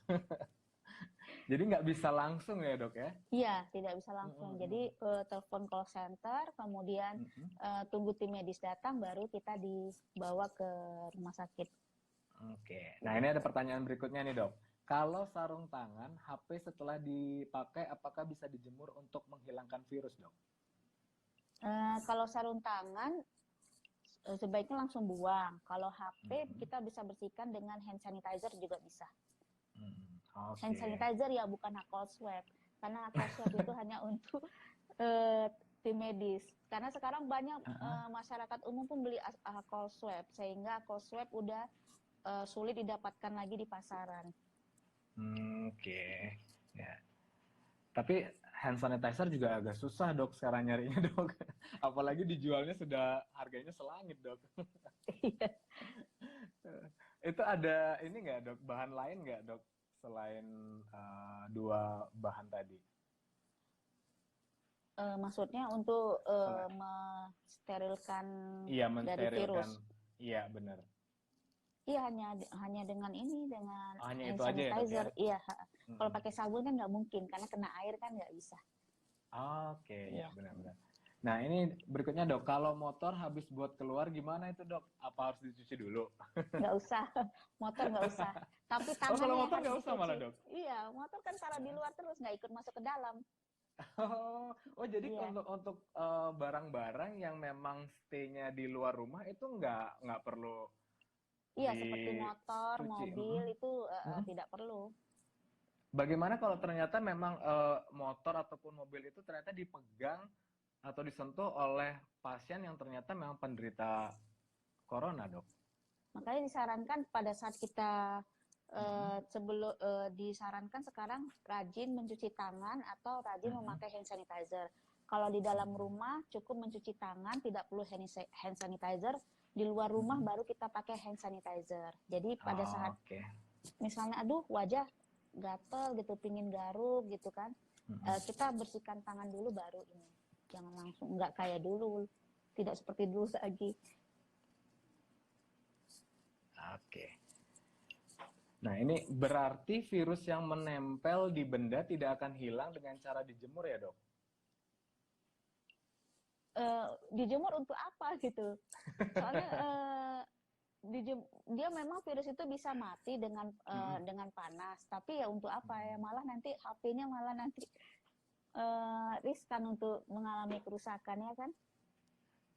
Jadi nggak bisa langsung ya, Dok, ya? Iya, tidak bisa langsung. Jadi telepon call center, kemudian tunggu tim medis datang, baru kita dibawa ke rumah sakit. Oke. Nah, ini ada pertanyaan berikutnya nih, Dok. Kalau sarung tangan, HP setelah dipakai apakah bisa dijemur untuk menghilangkan virus, Dok? Kalau sarung tangan sebaiknya langsung buang. Kalau HP kita bisa bersihkan dengan hand sanitizer juga bisa. Hand Oke. sanitizer ya, bukan alcohol swab. Karena alcohol swab itu hanya untuk tim medis. Karena sekarang banyak masyarakat umum pun beli alcohol swab, sehingga alcohol swab udah sulit didapatkan lagi di pasaran. Oke. Ya. Tapi hand sanitizer juga agak susah, Dok, sekarang nyarinya, Dok. Apalagi dijualnya sudah harganya selangit, Dok. Iya. Itu ada ini nggak, Dok, bahan lain nggak, Dok, selain dua bahan tadi? Maksudnya untuk Selain, mensterilkan iya, dari virus. mensterilkan. Iya, benar. Iya, hanya dengan ini, dengan Hanya hand itu aja ya, Dok, ya? sanitizer. Iya. Kalau Mm-mm. pakai sabun kan nggak mungkin, karena kena air kan nggak bisa. Oke, ya, Iya. benar-benar. Nah, ini berikutnya, Dok. Kalau motor habis buat keluar gimana itu, Dok? Apa harus dicuci dulu? Nggak usah, motor nggak usah. Tapi Oh, kalau tangannya yang motor harus nggak usah dicuci. malah, Dok? Iya, motor kan taruh di luar terus, nggak ikut masuk ke dalam. Oh, jadi Iya, untuk barang-barang yang memang stay-nya di luar rumah itu nggak perlu iya, seperti motor, dicuci. mobil itu Mm-mm. tidak perlu. Bagaimana kalau ternyata memang motor ataupun mobil itu ternyata dipegang atau disentuh oleh pasien yang ternyata memang penderita corona, Dok? Makanya disarankan pada saat kita Mm-mm. sebelum disarankan sekarang rajin mencuci tangan atau rajin Mm-mm. memakai hand sanitizer. Kalau di dalam rumah cukup mencuci tangan, tidak perlu hand sanitizer. Di luar rumah baru kita pakai hand sanitizer. Jadi pada saat Oke. misalnya aduh wajah gatel gitu, pingin garuk gitu kan, kita bersihkan tangan dulu baru ini. Jangan langsung, nggak kayak dulu, tidak seperti dulu lagi. Oke. Nah, ini berarti virus yang menempel di benda tidak akan hilang dengan cara dijemur ya, Dok? Dijemur untuk apa gitu? Soalnya dia memang virus itu bisa mati dengan panas, tapi ya untuk apa ya, malah nanti HP-nya malah nanti riskan untuk mengalami kerusakan ya kan.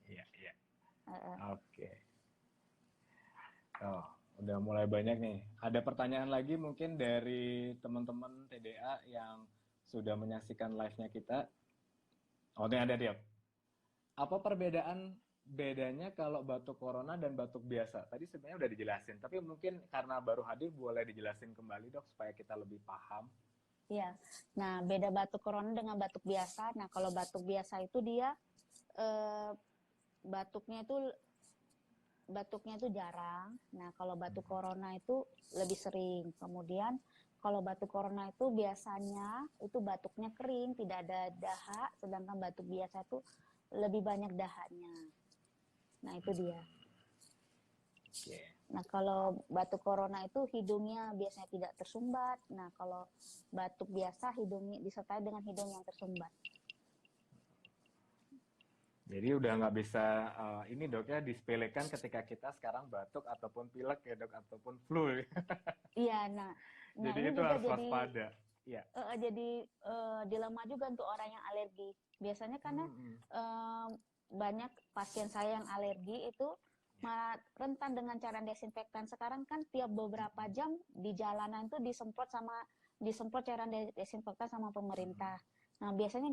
Iya, iya. Uh, Oke. Oh, udah mulai banyak nih. Ada pertanyaan lagi mungkin dari teman-teman TDA yang sudah menyaksikan live-nya kita. Oh, ini ada dia. Apa bedanya kalau batuk corona dan batuk biasa? Tadi sebenarnya udah dijelasin, tapi mungkin karena baru hadir boleh dijelasin kembali, Dok, supaya kita lebih paham. ya, nah beda batuk corona dengan batuk biasa. Nah kalau batuk biasa itu dia eh, batuknya itu jarang. Nah, kalau batuk corona itu lebih sering. Kemudian kalau batuk corona itu biasanya itu batuknya kering, tidak ada dahak, sedangkan batuk biasa itu lebih banyak dahaknya. Nah, itu dia. Oke. Nah, kalau batuk corona itu hidungnya biasanya tidak tersumbat. Nah, kalau batuk biasa hidungnya disertai dengan hidung yang tersumbat. Jadi udah nggak bisa ini, Dok, ya, disepelekan ketika kita sekarang batuk ataupun pilek ya, Dok, ataupun flu. Iya, nah Jadi ini itu juga harus waspada. Ya. jadi dilema juga untuk orang yang alergi. Biasanya karena banyak pasien saya yang alergi itu rentan dengan cairan desinfektan. Sekarang kan tiap beberapa jam di jalanan itu disemprot cairan desinfektan sama pemerintah. Nah, biasanya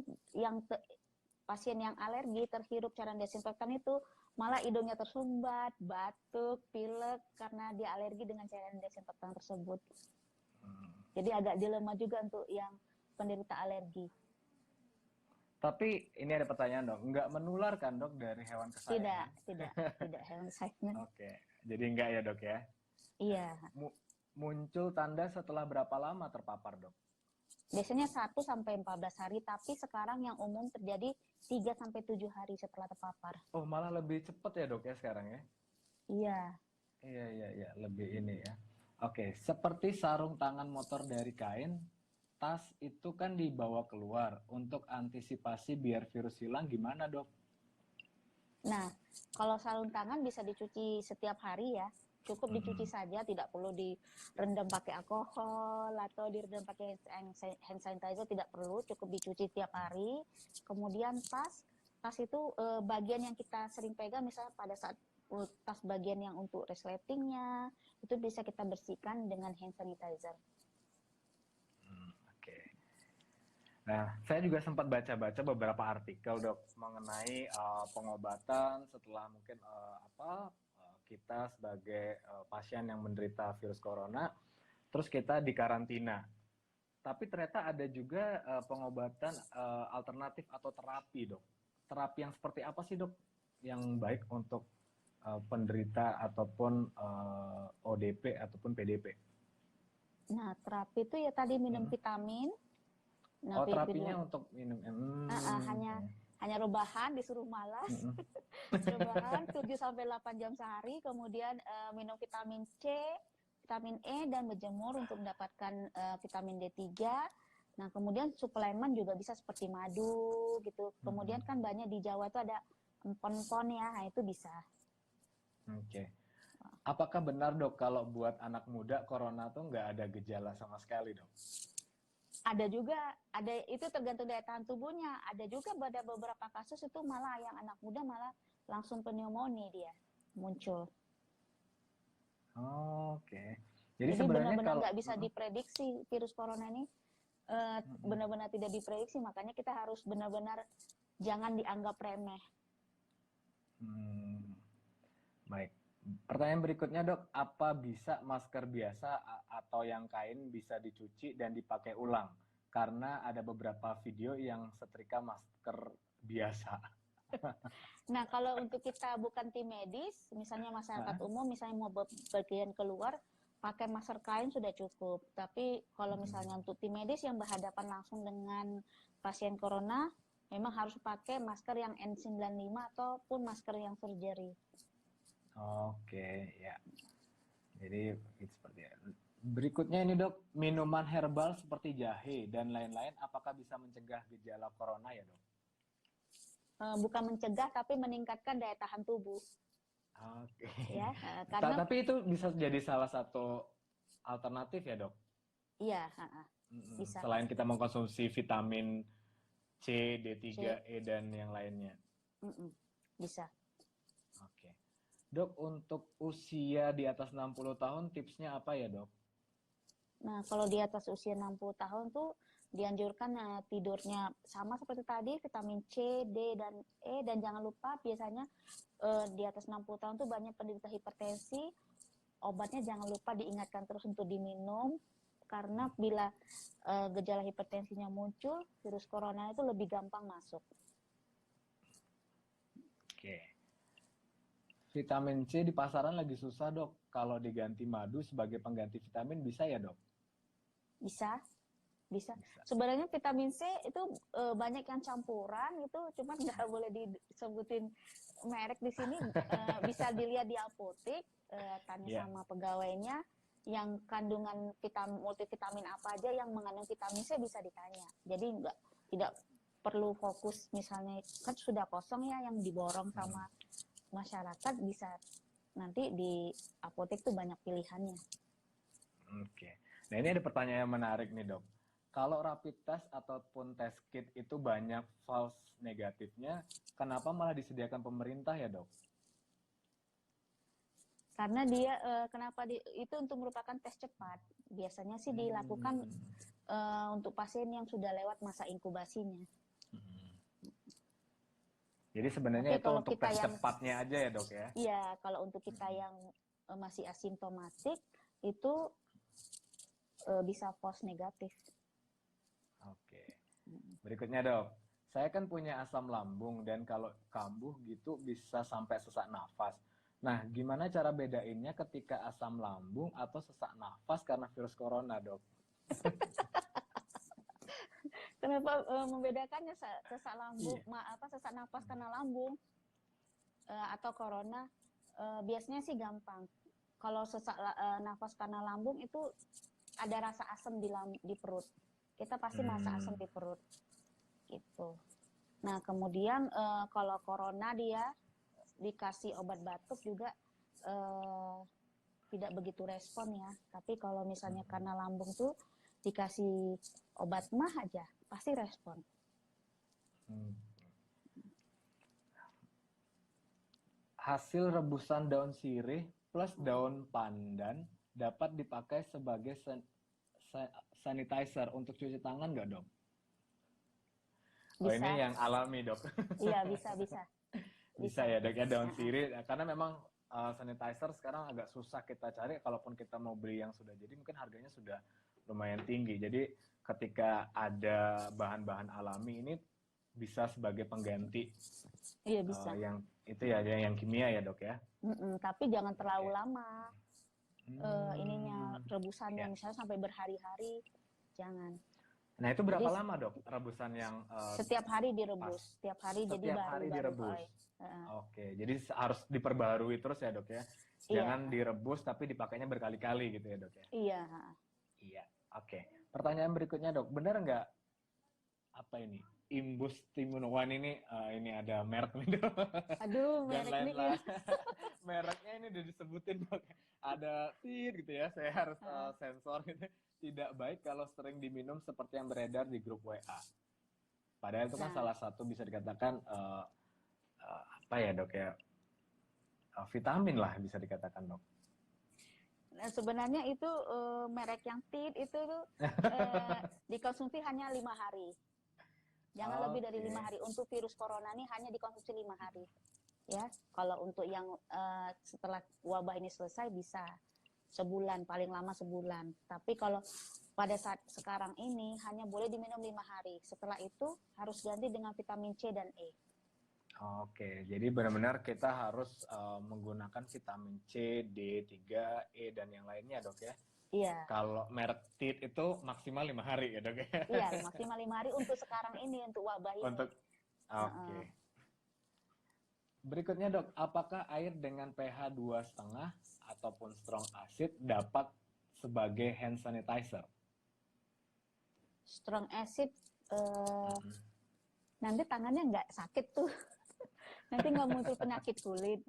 pasien yang alergi terhirup cairan desinfektan itu malah hidungnya tersumbat, batuk, pilek karena dia alergi dengan cairan desinfektan tersebut. Jadi agak dilema juga untuk yang penderita alergi. Tapi ini ada pertanyaan, Dok. Nggak menular kan, Dok, dari hewan kesayangan? Tidak hewan kesayangan. Oke. Jadi enggak ya, Dok, ya? Iya. Muncul tanda setelah berapa lama terpapar, Dok? Biasanya 1-14 hari, tapi sekarang yang umum terjadi 3-7 hari setelah terpapar. Oh, malah lebih cepat ya, Dok, ya sekarang ya? Iya. Iya, lebih ini ya. Oke, seperti sarung tangan motor dari kain, tas itu kan dibawa keluar. Untuk antisipasi biar virus hilang gimana, Dok? Nah, kalau sarung tangan bisa dicuci setiap hari ya. cukup dicuci saja, tidak perlu direndam pakai alkohol atau direndam pakai hand sanitizer, tidak perlu, cukup dicuci tiap hari. Kemudian tas itu bagian yang kita sering pegang, misalnya pada saat tas bagian yang untuk resletingnya itu bisa kita bersihkan dengan hand sanitizer. Oke. Nah, saya juga sempat baca-baca beberapa artikel dok mengenai pengobatan setelah mungkin kita sebagai pasien yang menderita virus corona, terus kita dikarantina. Tapi ternyata ada juga pengobatan alternatif atau terapi dok. Terapi yang seperti apa sih dok yang baik untuk penderita ataupun ODP ataupun PDP? Nah, terapi itu ya tadi minum vitamin. Nah, terapinya untuk minum. Hanya rebahan, disuruh malas. Rebahan 7-8 jam sehari, kemudian minum vitamin C, vitamin E, dan berjemur untuk mendapatkan vitamin D3. Nah, kemudian suplemen juga bisa seperti madu gitu. Kemudian kan banyak di Jawa itu ada empon-empon ya, nah itu bisa. Oke. Apakah benar dok kalau buat anak muda corona tuh nggak ada gejala sama sekali dok? Ada juga, itu tergantung daya tahan tubuhnya. Ada juga pada beberapa kasus itu malah yang anak muda malah langsung pneumonia dia muncul. Oke. Jadi sebenarnya benar-benar nggak bisa diprediksi virus corona ini, benar-benar tidak diprediksi, makanya kita harus benar-benar jangan dianggap remeh. Baik. Pertanyaan berikutnya dok, apa bisa masker biasa atau yang kain bisa dicuci dan dipakai ulang? Karena ada beberapa video yang setrika masker biasa. Nah, kalau untuk kita bukan tim medis, misalnya masyarakat umum, misalnya mau bagian keluar, pakai masker kain sudah cukup. Tapi kalau misalnya untuk tim medis yang berhadapan langsung dengan pasien corona, memang harus pakai masker yang N95 ataupun masker yang surgery. Oke, ya. Jadi seperti itu. Berikutnya ini dok, minuman herbal seperti jahe dan lain-lain, apakah bisa mencegah gejala corona ya dok? Bukan mencegah, tapi meningkatkan daya tahan tubuh. Oke. Ya, karena tapi itu bisa jadi salah satu alternatif ya dok? Iya, bisa. Selain kita mengkonsumsi vitamin C, D3, E dan yang lainnya. Bisa. Oke. Dok, untuk usia di atas 60 tahun tipsnya apa ya dok? Nah, kalau di atas usia 60 tahun tuh dianjurkan tidurnya sama seperti tadi, vitamin C, D, dan E, dan jangan lupa biasanya di atas 60 tahun tuh banyak penderita hipertensi, obatnya jangan lupa diingatkan terus untuk diminum, karena bila gejala hipertensinya muncul, virus corona itu lebih gampang masuk. Oke. Vitamin C di pasaran lagi susah dok, kalau diganti madu sebagai pengganti vitamin bisa ya dok? Bisa. Sebenarnya vitamin C itu banyak yang campuran itu, cuma nggak boleh disebutin merek di sini. Bisa dilihat di apotek, tanya sama pegawainya yang kandungan multivitamin apa aja yang mengandung vitamin C, bisa ditanya. Jadi tidak perlu fokus misalnya kan sudah kosong ya yang diborong sama masyarakat, bisa nanti di apotek tuh banyak pilihannya. Oke. Nah ini ada pertanyaan yang menarik nih dok. Kalau rapid test ataupun test kit itu banyak false negatifnya, kenapa malah disediakan pemerintah ya dok? Karena dia itu untuk merupakan tes cepat. Biasanya sih dilakukan untuk pasien yang sudah lewat masa inkubasinya. Jadi sebenarnya itu untuk tes cepatnya aja ya dok ya? Iya, kalau untuk kita yang masih asimptomatik itu bisa false negatif. Oke. Berikutnya dok, saya kan punya asam lambung dan kalau kambuh gitu bisa sampai sesak nafas. Nah, gimana cara bedainnya ketika asam lambung atau sesak nafas karena virus corona dok? Kenapa membedakannya sesak lambung, sesak nafas karena lambung atau corona? Biasanya sih gampang. Kalau sesak nafas karena lambung itu ada rasa asam di perut. Kita pasti merasa asam di perut, gitu. Nah, kemudian kalau corona dia dikasih obat batuk juga tidak begitu respon ya. Tapi kalau misalnya karena lambung tuh dikasih obat mah aja pasti respon. Hasil rebusan daun sirih plus daun pandan dapat dipakai sebagai sanitizer untuk cuci tangan nggak, Dok? Bisa. Oh, ini yang alami, Dok. Iya, bisa. Bisa ya, Dok, ya, daun sirih. Karena memang sanitizer sekarang agak susah kita cari. Kalaupun kita mau beli yang sudah jadi, mungkin harganya sudah lumayan tinggi. Jadi ketika ada bahan-bahan alami ini bisa sebagai pengganti. Iya, bisa. Yang itu ya, yang kimia ya, Dok, ya. Tapi jangan terlalu lama. Ininya rebusannya misalnya sampai berhari-hari, jangan. Nah, itu berapa lama, Dok, rebusan yang setiap hari direbus, setiap hari jadi hari direbus. Oke, jadi harus diperbarui terus ya, Dok, ya. Jangan direbus tapi dipakainya berkali-kali gitu ya, Dok, ya. Iya. Oke. Pertanyaan berikutnya, Dok, benar nggak apa ini? Imbus Timun One ini ada merek nih, Dok. Aduh, dan merek lain-lain. Mereknya ini udah disebutin, Dok. Ada tit gitu ya, saya harus sensor gitu. Tidak baik kalau sering diminum seperti yang beredar di grup WA. Padahal itu kan salah satu bisa dikatakan apa ya, Dok, ya, vitamin lah bisa dikatakan, Dok. Nah, sebenarnya itu merek yang tit itu dikonsumsi hanya 5 hari. Jangan lebih dari 5 hari. Untuk virus corona ini hanya dikonsumsi 5 hari. Ya, kalau untuk yang setelah wabah ini selesai bisa sebulan, paling lama sebulan. Tapi kalau pada saat sekarang ini hanya boleh diminum 5 hari. Setelah itu harus ganti dengan vitamin C dan E. Oke, jadi benar-benar kita harus menggunakan vitamin C, D3, E, dan yang lainnya, Dok, ya? Iya. Kalau merek tit itu maksimal 5 hari ya, Dok, ya? Iya, maksimal 5 hari untuk sekarang ini, untuk wabah ini. Oke. Berikutnya, Dok, apakah air dengan pH 2,5 ataupun strong acid dapat sebagai hand sanitizer? Strong acid, nanti tangannya nggak sakit tuh. Nanti nggak muncul penyakit kulit.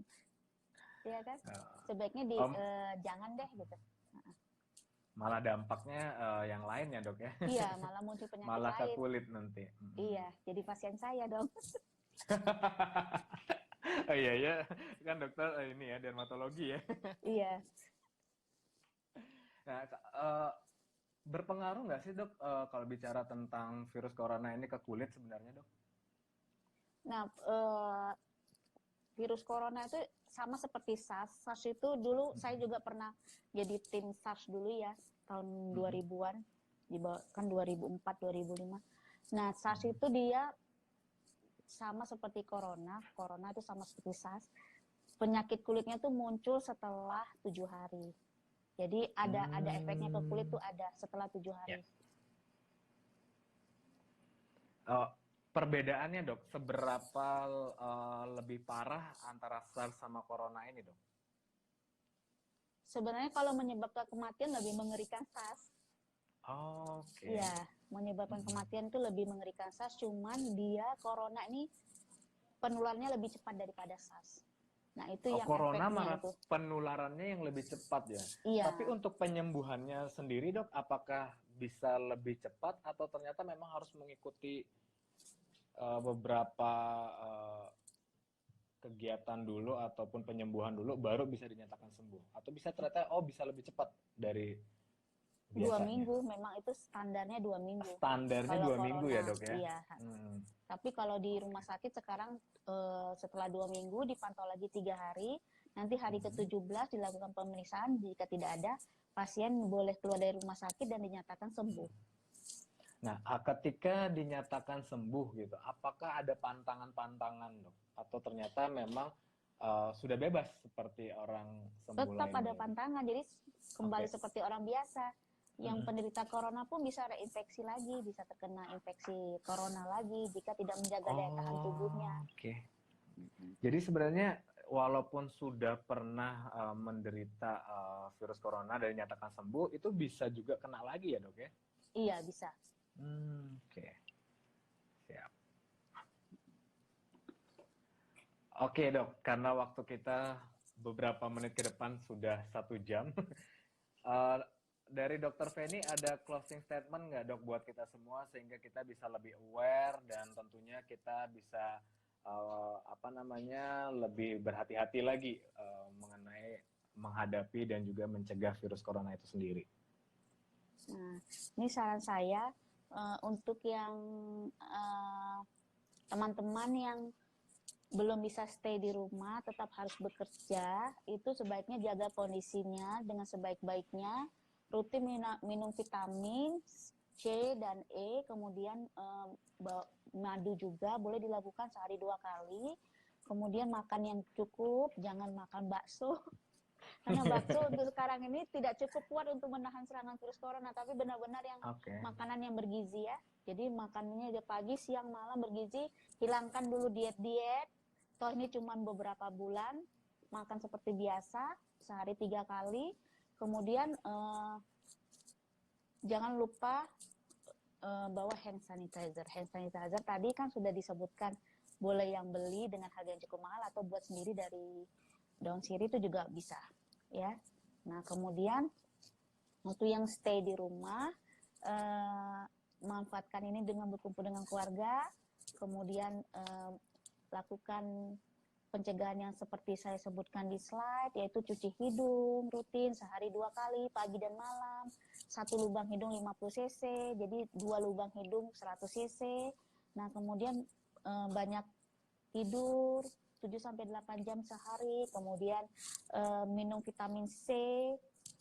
Iya kan? Sebaiknya jangan deh gitu. Malah dampaknya yang lain ya, Dok, ya? Iya, malah muncul penyakit malah lain. Ke kulit nanti. Iya, jadi pasien saya dong. Oh iya ya, kan dokter ini ya, dermatologi ya. Iya. Nah, berpengaruh nggak sih, Dok, kalau bicara tentang virus corona ini ke kulit sebenarnya, Dok? Nah, virus corona itu sama seperti SARS. SARS itu dulu saya juga pernah jadi tim SARS dulu ya, tahun 2000-an. Kan 2004, 2005. Nah, SARS itu dia sama seperti corona itu sama seperti SARS. Penyakit kulitnya tuh muncul setelah 7 hari. Jadi ada efeknya ke kulit tuh ada setelah 7 hari. Perbedaannya, Dok, seberapa lebih parah antara SARS sama corona ini, Dok? Sebenarnya kalau menyebabkan kematian lebih mengerikan SARS. Oke. Iya, menyebabkan kematian itu lebih mengerikan SARS, cuman dia corona ini penularannya lebih cepat daripada SARS. Nah, itu yang corona efeknya itu. Penularannya yang lebih cepat ya. Iya. Tapi untuk penyembuhannya sendiri, Dok, apakah bisa lebih cepat atau ternyata memang harus mengikuti beberapa kegiatan dulu ataupun penyembuhan dulu baru bisa dinyatakan sembuh? Atau bisa ternyata bisa lebih cepat dari biasanya? 2 minggu, memang itu standarnya 2 minggu. Standarnya 2 minggu ya, Dok, ya? Iya. Tapi kalau di rumah sakit sekarang setelah 2 minggu dipantau lagi 3 hari, nanti hari ke-17 dilakukan pemeriksaan, jika tidak ada, pasien boleh keluar dari rumah sakit dan dinyatakan sembuh. Nah, ketika dinyatakan sembuh gitu, apakah ada pantangan-pantangan, Dok? Atau ternyata memang sudah bebas seperti orang sembuh lainnya? Tetap ada pantangan, jadi kembali seperti orang biasa. Yang penderita corona pun bisa reinfeksi lagi, bisa terkena infeksi corona lagi jika tidak menjaga daya tahan tubuhnya. Oke. Jadi sebenarnya walaupun sudah pernah menderita virus corona dan dinyatakan sembuh, itu bisa juga kena lagi ya, Dok, ya? Iya, bisa. Oke. Siap. Oke, Dok, karena waktu kita beberapa menit ke depan sudah 1 jam. Eh, dari Dokter Feni ada closing statement nggak dok buat kita semua sehingga kita bisa lebih aware dan tentunya kita bisa lebih berhati-hati lagi mengenai menghadapi dan juga mencegah virus corona itu sendiri. Nah, ini saran saya untuk yang teman-teman yang belum bisa stay di rumah, tetap harus bekerja, itu sebaiknya jaga kondisinya dengan sebaik-baiknya, rutin minum vitamin C dan E, kemudian madu juga boleh dilakukan sehari 2 kali, kemudian makan yang cukup, jangan makan bakso, karena bakso untuk sekarang ini tidak cukup kuat untuk menahan serangan virus corona, tapi benar-benar yang makanan yang bergizi ya. Jadi makanannya di pagi, siang, malam bergizi, hilangkan dulu diet-diet. Toh ini cuma beberapa bulan, makan seperti biasa, sehari 3 kali. Kemudian jangan lupa bawa hand sanitizer. Hand sanitizer tadi kan sudah disebutkan, boleh yang beli dengan harga yang cukup mahal atau buat sendiri dari daun sirih itu juga bisa. Ya. Nah kemudian untuk yang stay di rumah, manfaatkan ini dengan berkumpul dengan keluarga, kemudian lakukan pencegahan yang seperti saya sebutkan di slide, yaitu cuci hidung rutin sehari 2 kali, pagi dan malam, 1 lubang hidung 50 cc, jadi 2 lubang hidung 100 cc. Nah kemudian banyak tidur 7-8 jam sehari, kemudian minum vitamin C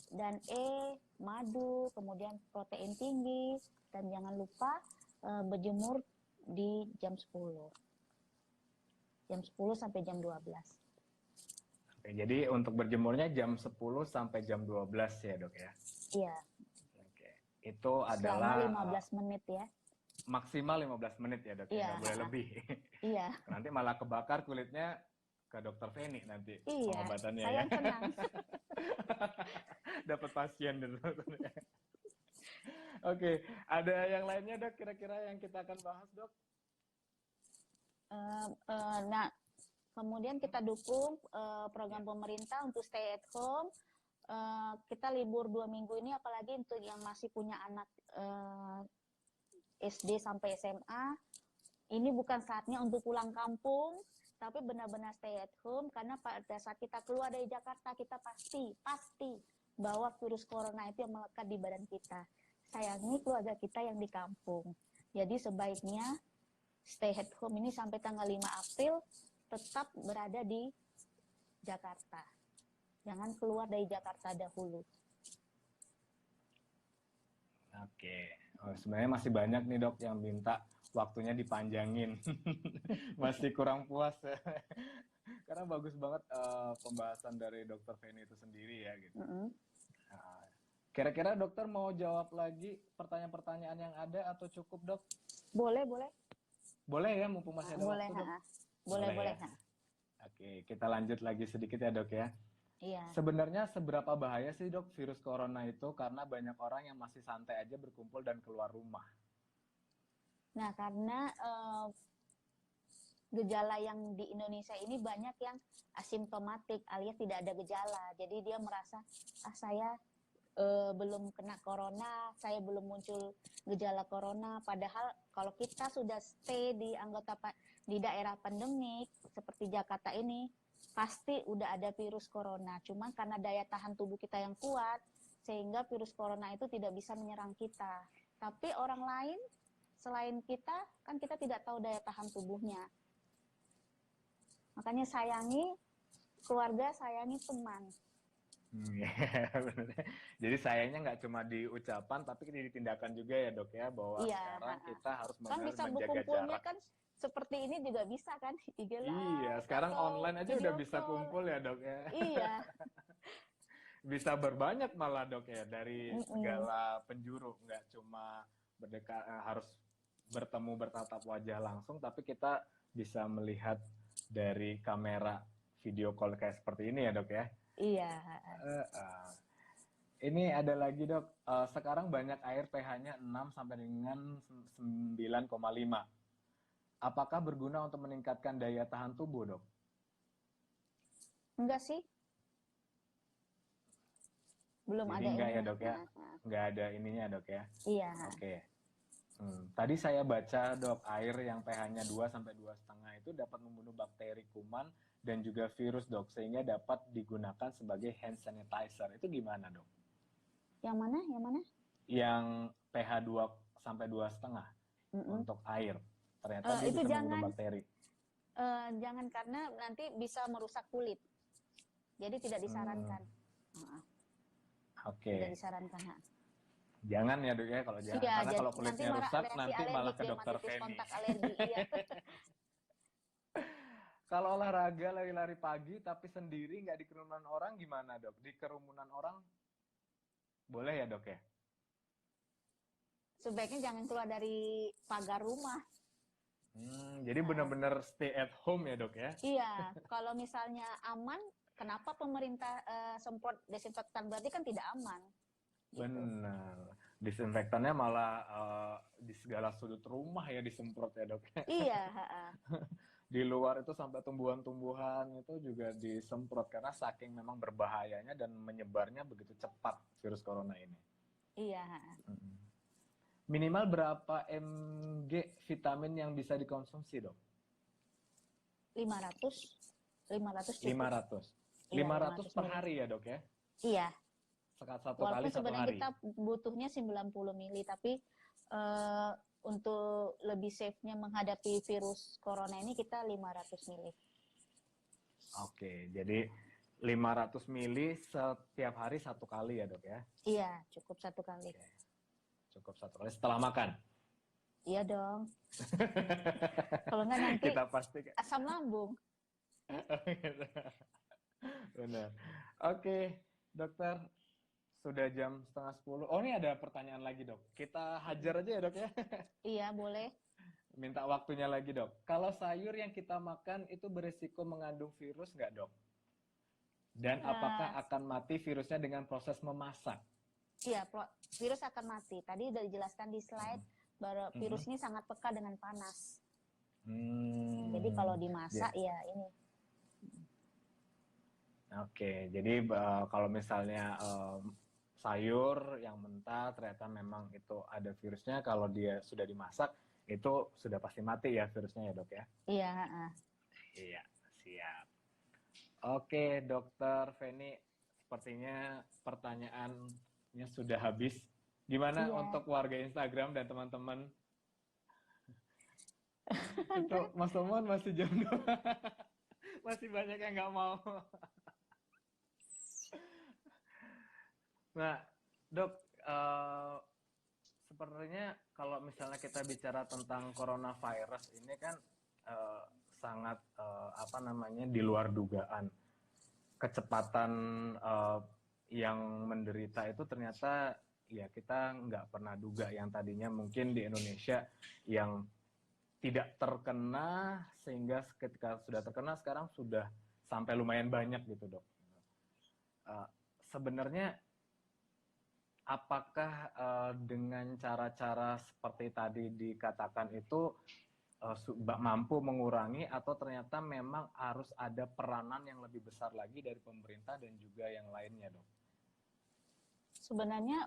dan E, madu, kemudian protein tinggi, dan jangan lupa berjemur di jam 10 sampai jam 12. Oke, jadi untuk berjemurnya jam 10 sampai jam 12 ya dok ya? Iya. Oke. Itu adalah selama 15 menit ya. Maksimal 15 menit ya dok, iya. Nggak boleh lebih. Iya. Nanti malah kebakar kulitnya ke Dokter Feni nanti pengobatannya saya ya. tenang. Dapat pasien dulu. Oke, ada yang lainnya dok kira-kira yang kita akan bahas dok? Nah, kemudian kita dukung program pemerintah untuk stay at home. Kita libur 2 minggu ini, apalagi untuk yang masih punya anak SD sampai SMA, ini bukan saatnya untuk pulang kampung, tapi benar-benar stay at home, karena pada saat kita keluar dari Jakarta, kita pasti bahwa virus corona itu yang melekat di badan kita. Sayangi keluarga kita yang di kampung. Jadi sebaiknya stay at home ini sampai tanggal 5 April tetap berada di Jakarta. Jangan keluar dari Jakarta dahulu. Oke. Sebenarnya masih banyak nih dok yang minta waktunya dipanjangin. Masih kurang puas. Karena bagus banget pembahasan dari Dokter Feni itu sendiri ya gitu. Kira-kira dokter mau jawab lagi pertanyaan-pertanyaan yang ada atau cukup dok? Boleh. Boleh ya, mumpung masih ada waktu dok? Boleh. Ya? Oke, kita lanjut lagi sedikit ya dok ya. Iya. Sebenarnya seberapa bahaya sih dok virus corona itu, karena banyak orang yang masih santai aja berkumpul dan keluar rumah? Nah, karena gejala yang di Indonesia ini banyak yang asimptomatik alias tidak ada gejala. Jadi dia merasa, saya belum kena corona, saya belum muncul gejala corona. Padahal kalau kita sudah stay di daerah pandemik seperti Jakarta ini, pasti udah ada virus corona. Cuma karena daya tahan tubuh kita yang kuat, sehingga virus corona itu tidak bisa menyerang kita. Tapi orang lain selain kita, kan kita tidak tahu daya tahan tubuhnya. Makanya sayangi keluarga, sayangi teman. Jadi sayangnya nggak cuma di ucapan, tapi di tindakan juga ya dok ya, bahwa sekarang kita harus kan bisa menjaga berkumpulnya jarak. Kan seperti ini juga bisa kan, Iya, sekarang online aja udah bisa kumpul ya dok ya. Iya. Bisa berbanyak malah dok ya, dari segala penjuru, nggak cuma harus bertemu bertatap wajah langsung, tapi kita bisa melihat dari kamera video call kayak seperti ini ya dok ya. Iya. Ini ada lagi dok, sekarang banyak air pH-nya 6 sampai dengan 9,5. Apakah berguna untuk meningkatkan daya tahan tubuh dok? Enggak sih, Belum Jadi ada enggak ya ininya. dok ya? Enggak ada ininya dok ya? Iya. Oke. Tadi saya baca dok, air yang pH-nya 2 sampai 2,5 itu dapat membunuh bakteri, kuman, dan juga virus dok, sehingga dapat digunakan sebagai hand sanitizer. Itu gimana dok? Yang mana? Yang mana? Yang pH 2 sampai 2,5 untuk air. Ternyata dia Itu bisa membunuh bakteri. jangan karena nanti bisa merusak kulit. Jadi tidak disarankan. Oke. Tidak disarankan. Jangan ya dok ya, kalau jangan, Iya, karena kalau kulitnya rusak nanti malah ke dokter Feni. Kontak alergi, iya. Kalau olahraga lari-lari pagi tapi sendiri nggak di kerumunan orang gimana dok? Di kerumunan orang boleh ya dok ya? Sebaiknya jangan keluar dari pagar rumah. Jadi benar-benar stay at home ya dok ya? Iya, kalau misalnya aman, kenapa pemerintah semprot desinfektan? Berarti kan tidak aman. Gitu. Benar. Disinfektannya malah di segala sudut rumah ya disemprot ya dok. Iya. Di luar itu sampai tumbuhan-tumbuhan itu juga disemprot karena saking memang berbahayanya dan menyebarnya begitu cepat virus corona ini. Iya. Minimal berapa mg vitamin yang bisa dikonsumsi dok? 500 cukup. 500. 500 per hari ya dok ya? Iya. Satu Walaupun kali satu sebenarnya hari. Kita butuhnya 90 mili, tapi untuk lebih safe-nya menghadapi virus corona ini kita 500 mili. Oke, jadi 500 mili setiap hari satu kali ya dok ya? Iya, cukup satu kali. Oke. Cukup satu kali setelah makan? Iya dong. Kalau nggak nanti kita pasti asam lambung. Benar. Oke, dokter. Sudah jam 9:30. Oh, ini ada pertanyaan lagi, dok. Kita hajar aja ya, dok ya? Iya, boleh. Minta waktunya lagi, dok. Kalau sayur yang kita makan itu berisiko mengandung virus nggak, dok? Dan apakah akan mati virusnya dengan proses memasak? Iya, virus akan mati. Tadi sudah dijelaskan di slide, bahwa virus ini sangat peka dengan panas. Jadi kalau dimasak, ya ini. Oke, jadi kalau misalnya sayur yang mentah ternyata memang itu ada virusnya, kalau dia sudah dimasak itu sudah pasti mati ya virusnya ya dok ya? Iya. Iya, siap. Oke dokter Feni, sepertinya pertanyaannya sudah habis. Gimana untuk warga Instagram dan teman-teman? Itu Mas Tomon masih jam 2. Masih banyak yang nggak mau. Nah, dok, sepertinya kalau misalnya kita bicara tentang coronavirus ini kan sangat di luar dugaan. Kecepatan yang menderita itu ternyata ya kita nggak pernah duga, yang tadinya mungkin di Indonesia yang tidak terkena sehingga ketika sudah terkena sekarang sudah sampai lumayan banyak gitu dok. Sebenarnya apakah dengan cara-cara seperti tadi dikatakan itu mampu mengurangi, atau ternyata memang harus ada peranan yang lebih besar lagi dari pemerintah dan juga yang lainnya, dok? Sebenarnya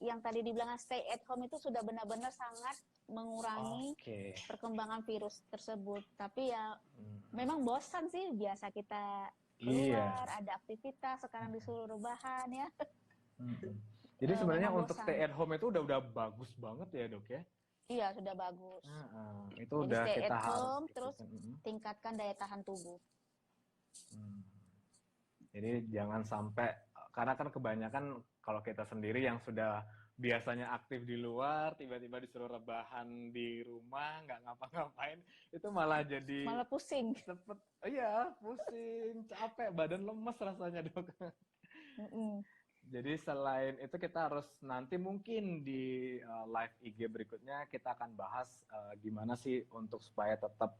yang tadi dibilang stay at home itu sudah benar-benar sangat mengurangi perkembangan virus tersebut. Tapi ya memang bosan sih, biasa kita keluar, ada aktivitas, sekarang disuruh rebahan ya. Jadi sebenarnya untuk stay at home itu udah bagus banget ya dok ya? Iya, sudah bagus. Itu jadi udah stay kita at home, harus terus tingkatkan daya tahan tubuh. Jadi jangan sampai, karena kan kebanyakan kalau kita sendiri yang sudah biasanya aktif di luar, tiba-tiba disuruh rebahan di rumah, nggak ngapa-ngapain, itu malah pusing. Pusing, capek, badan lemes rasanya dok. Jadi selain itu kita harus nanti mungkin di live IG berikutnya kita akan bahas gimana sih untuk supaya tetap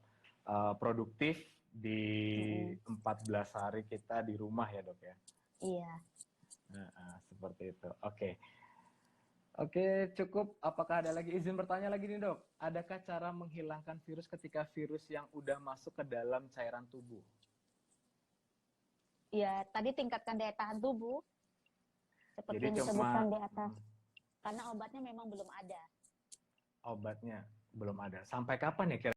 produktif di 14 hari kita di rumah ya dok ya? Iya. Seperti itu. Oke, cukup. Apakah ada lagi izin bertanya lagi nih dok? Adakah cara menghilangkan virus ketika virus yang udah masuk ke dalam cairan tubuh? Ya, tadi tingkatkan daya tahan tubuh. seperti Jadi yang cuma disebutkan di atas. Karena obatnya memang belum ada. obatnya belum ada. Sampai kapan ya